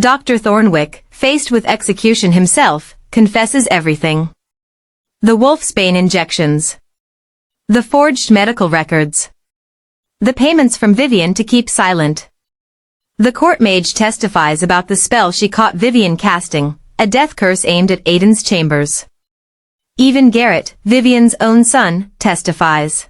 Dr. Thornwick, faced with execution himself, confesses everything. The wolfsbane injections. The forged medical records. The payments from Vivian to keep silent. The court mage testifies about the spell she caught Vivian casting, a death curse aimed at Aiden's chambers. Even Garrett, Vivian's own son, testifies.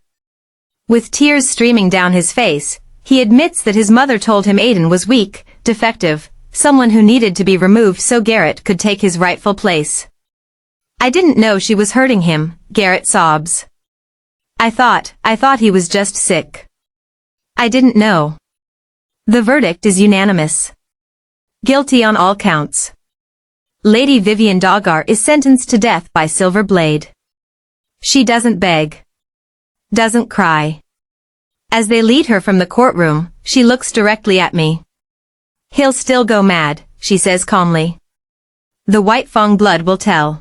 With tears streaming down his face, he admits that his mother told him Aiden was weak, defective, someone who needed to be removed so Garrett could take his rightful place. "I didn't know she was hurting him," Garrett sobs. I thought he was just sick. I didn't know." The verdict is unanimous. Guilty on all counts. Lady Vivian Doggar is sentenced to death by silver blade. She doesn't beg. Doesn't cry. As they lead her from the courtroom, she looks directly at me. "He'll still go mad," she says calmly. "The White Fang blood will tell.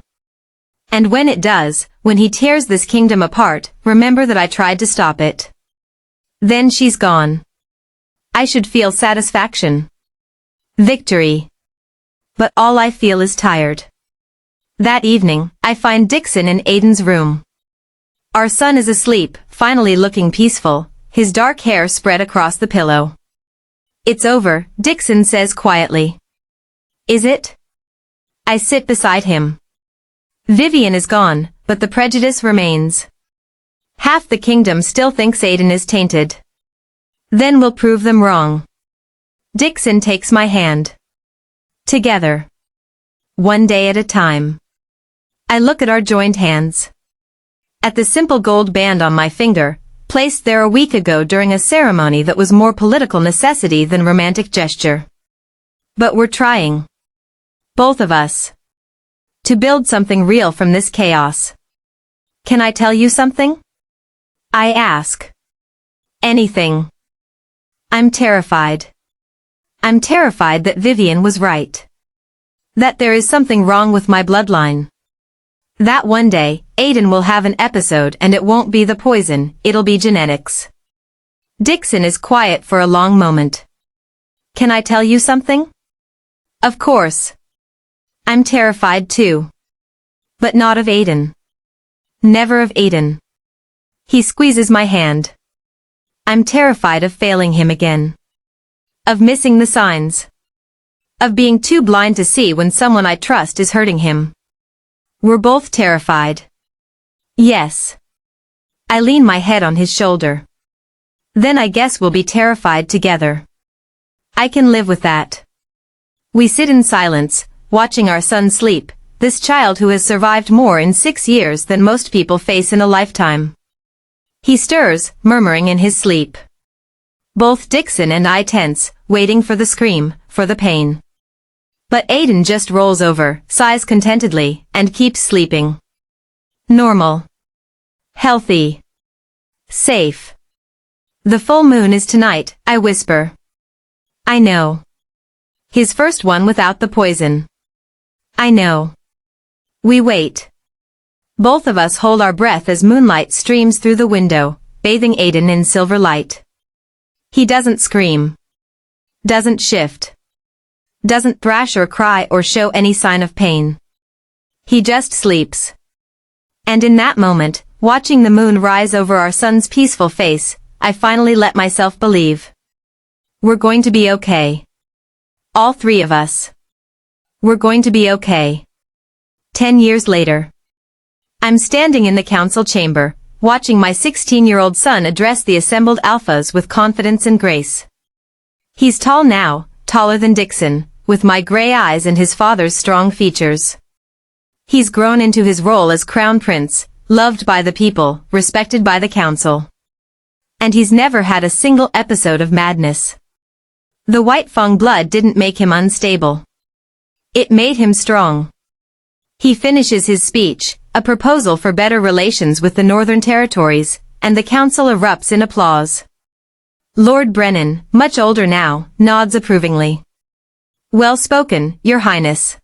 And when it does, when he tears this kingdom apart, remember that I tried to stop it." Then she's gone. I should feel satisfaction. Victory. But all I feel is tired. That evening, I find Dixon in Aiden's room. Our son is asleep, finally looking peaceful, his dark hair spread across the pillow. "It's over," Dixon says quietly. "Is it?" I sit beside him. Vivian is gone, but the prejudice remains. Half the kingdom still thinks Aiden is tainted. Then we'll prove them wrong. Dixon takes my hand. Together. One day at a time. I look at our joined hands. At the simple gold band on my finger, placed there a week ago during a ceremony that was more political necessity than romantic gesture. But we're trying. Both of us. To build something real from this chaos. "Can I tell you something?" I ask. "Anything." I'm terrified. I'm terrified that Vivian was right. That there is something wrong with my bloodline. That one day, Aiden will have an episode and it won't be the poison, it'll be genetics. Dixon is quiet for a long moment. "Can I tell you something?" "Of course." I'm terrified too. But not of Aiden. Never of Aiden. He squeezes my hand. I'm terrified of failing him again. Of missing the signs. Of being too blind to see when someone I trust is hurting him. We're both terrified. Yes. I lean my head on his shoulder. Then I guess we'll be terrified together. I can live with that. We sit in silence, watching our son sleep, this child who has survived more in 6 years than most people face in a lifetime. He stirs, murmuring in his sleep. Both Dixon and I tense, waiting for the scream, for the pain. But Aiden just rolls over, sighs contentedly, and keeps sleeping. Normal. Healthy. Safe. The full moon is tonight, I whisper. I know. His first one without the poison. I know. We wait. Both of us hold our breath as moonlight streams through the window, bathing Aiden in silver light. He doesn't scream. Doesn't shift. Doesn't thrash or cry or show any sign of pain. He just sleeps. And in that moment, watching the moon rise over our son's peaceful face, I finally let myself believe. We're going to be okay. All three of us. We're going to be okay. 10 years later. I'm standing in the council chamber, watching my 16-year-old son address the assembled alphas with confidence and grace. He's tall now, taller than Dixon, with my gray eyes and his father's strong features. He's grown into his role as crown prince, loved by the people, respected by the council. And he's never had a single episode of madness. The White Fang blood didn't make him unstable. It made him strong. He finishes his speech, a proposal for better relations with the Northern Territories, and the council erupts in applause. Lord Brennan, much older now, nods approvingly. Well spoken, Your Highness.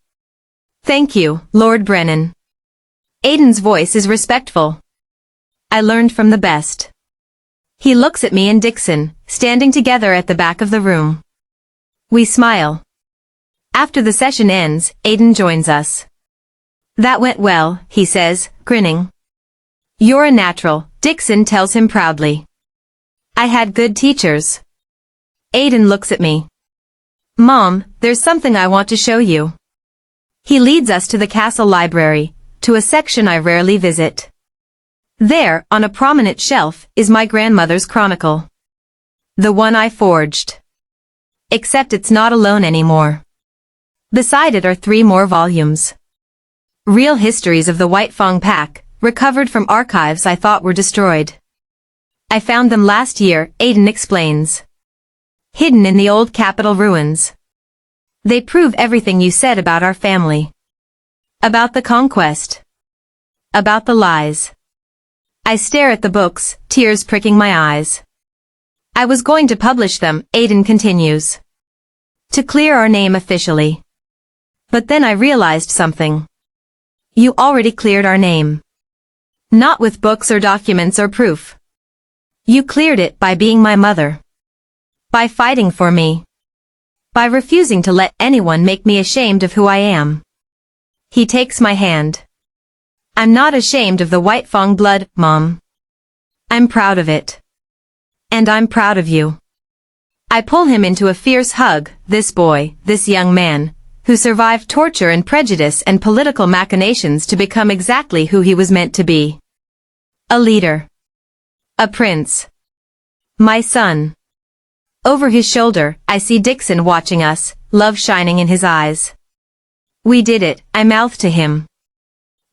Thank you, Lord Brennan. Aiden's voice is respectful. I learned from the best. He looks at me and Dixon, standing together at the back of the room. We smile. After the session ends, Aiden joins us. That went well, he says, grinning. You're a natural, Dixon tells him proudly. I had good teachers. Aiden looks at me. Mom, there's something I want to show you. He leads us to the castle library, to a section I rarely visit. There, on a prominent shelf, is my grandmother's chronicle. The one I forged. Except it's not alone anymore. Beside it are 3 more volumes. Real histories of the White Fang Pack, recovered from archives I thought were destroyed. I found them last year, Aiden explains. Hidden in the old capital ruins. They prove everything you said about our family. About the conquest. About the lies. I stare at the books, tears pricking my eyes. I was going to publish them, Aiden continues. To clear our name officially. But then I realized something. You already cleared our name. Not with books or documents or proof. You cleared it by being my mother. By fighting for me. By refusing to let anyone make me ashamed of who I am. He takes my hand. I'm not ashamed of the White Fang blood, Mom. I'm proud of it. And I'm proud of you. I pull him into a fierce hug, this boy, this young man, who survived torture and prejudice and political machinations to become exactly who he was meant to be. A leader. A prince. My son. Over his shoulder, I see Dixon watching us, love shining in his eyes. We did it, I mouth to him.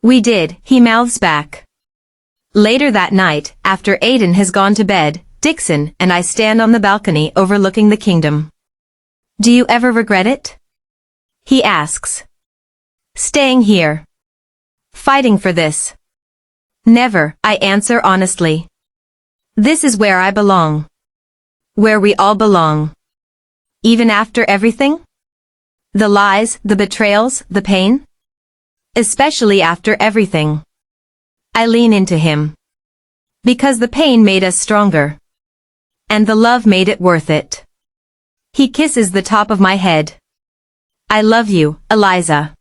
We did, he mouths back. Later that night, after Aiden has gone to bed, Dixon and I stand on the balcony overlooking the kingdom. Do you ever regret it? He asks. Staying here. Fighting for this. Never, I answer honestly. This is where I belong. Where we all belong. Even after everything? The lies, the betrayals, the pain? Especially after everything. I lean into him. Because the pain made us stronger. And the love made it worth it. He kisses the top of my head. I love you, Eliza.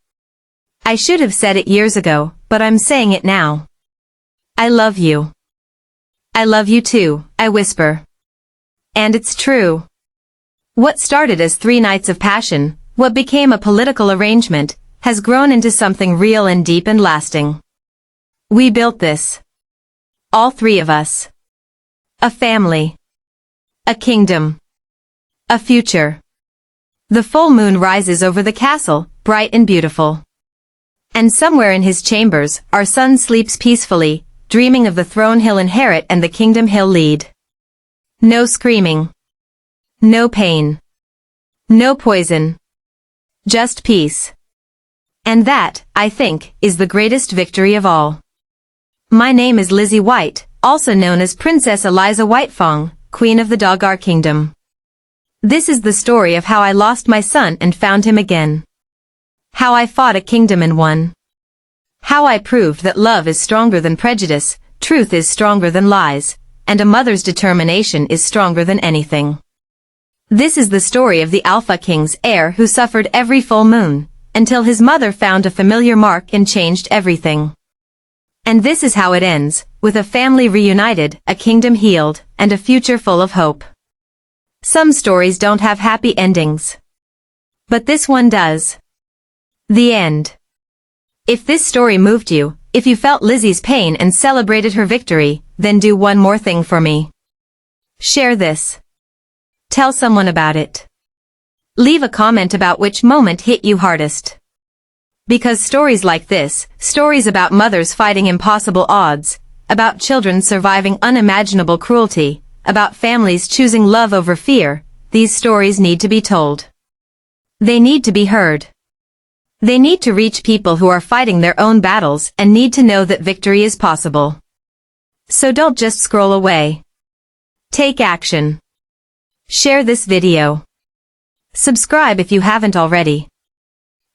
I should have said it years ago, but I'm saying it now. I love you. I love you too, I whisper. And it's true. What started as 3 nights of passion, what became a political arrangement, has grown into something real and deep and lasting. We built this. All 3 of us. A family. A kingdom. A future. The full moon rises over the castle, bright and beautiful. And somewhere in his chambers, our son sleeps peacefully, dreaming of the throne he'll inherit and the kingdom he'll lead. No screaming. No pain. No poison. Just peace. And that, I think, is the greatest victory of all. My name is Lizzie White, also known as Princess Eliza Whitefang, Queen of the Dogar Kingdom. This is the story of how I lost my son and found him again. How I fought a kingdom and won. How I proved that love is stronger than prejudice, truth is stronger than lies, and a mother's determination is stronger than anything. This is the story of the Alpha King's heir who suffered every full moon, until his mother found a familiar mark and changed everything. And this is how it ends, with a family reunited, a kingdom healed, and a future full of hope. Some stories don't have happy endings. But this one does. The end. If this story moved you, if you felt Lizzie's pain and celebrated her victory, then do one more thing for me. Share this. Tell someone about it. Leave a comment about which moment hit you hardest. Because stories like this, stories about mothers fighting impossible odds, about children surviving unimaginable cruelty, about families choosing love over fear, these stories need to be told. They need to be heard. They need to reach people who are fighting their own battles and need to know that victory is possible. So don't just scroll away. Take action. Share this video. Subscribe if you haven't already.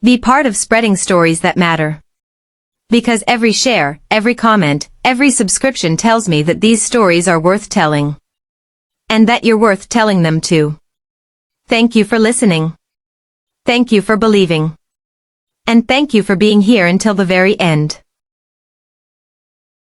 Be part of spreading stories that matter. Because every share, every comment, every subscription tells me that these stories are worth telling. And that you're worth telling them to. Thank you for listening. Thank you for believing. And thank you for being here until the very end.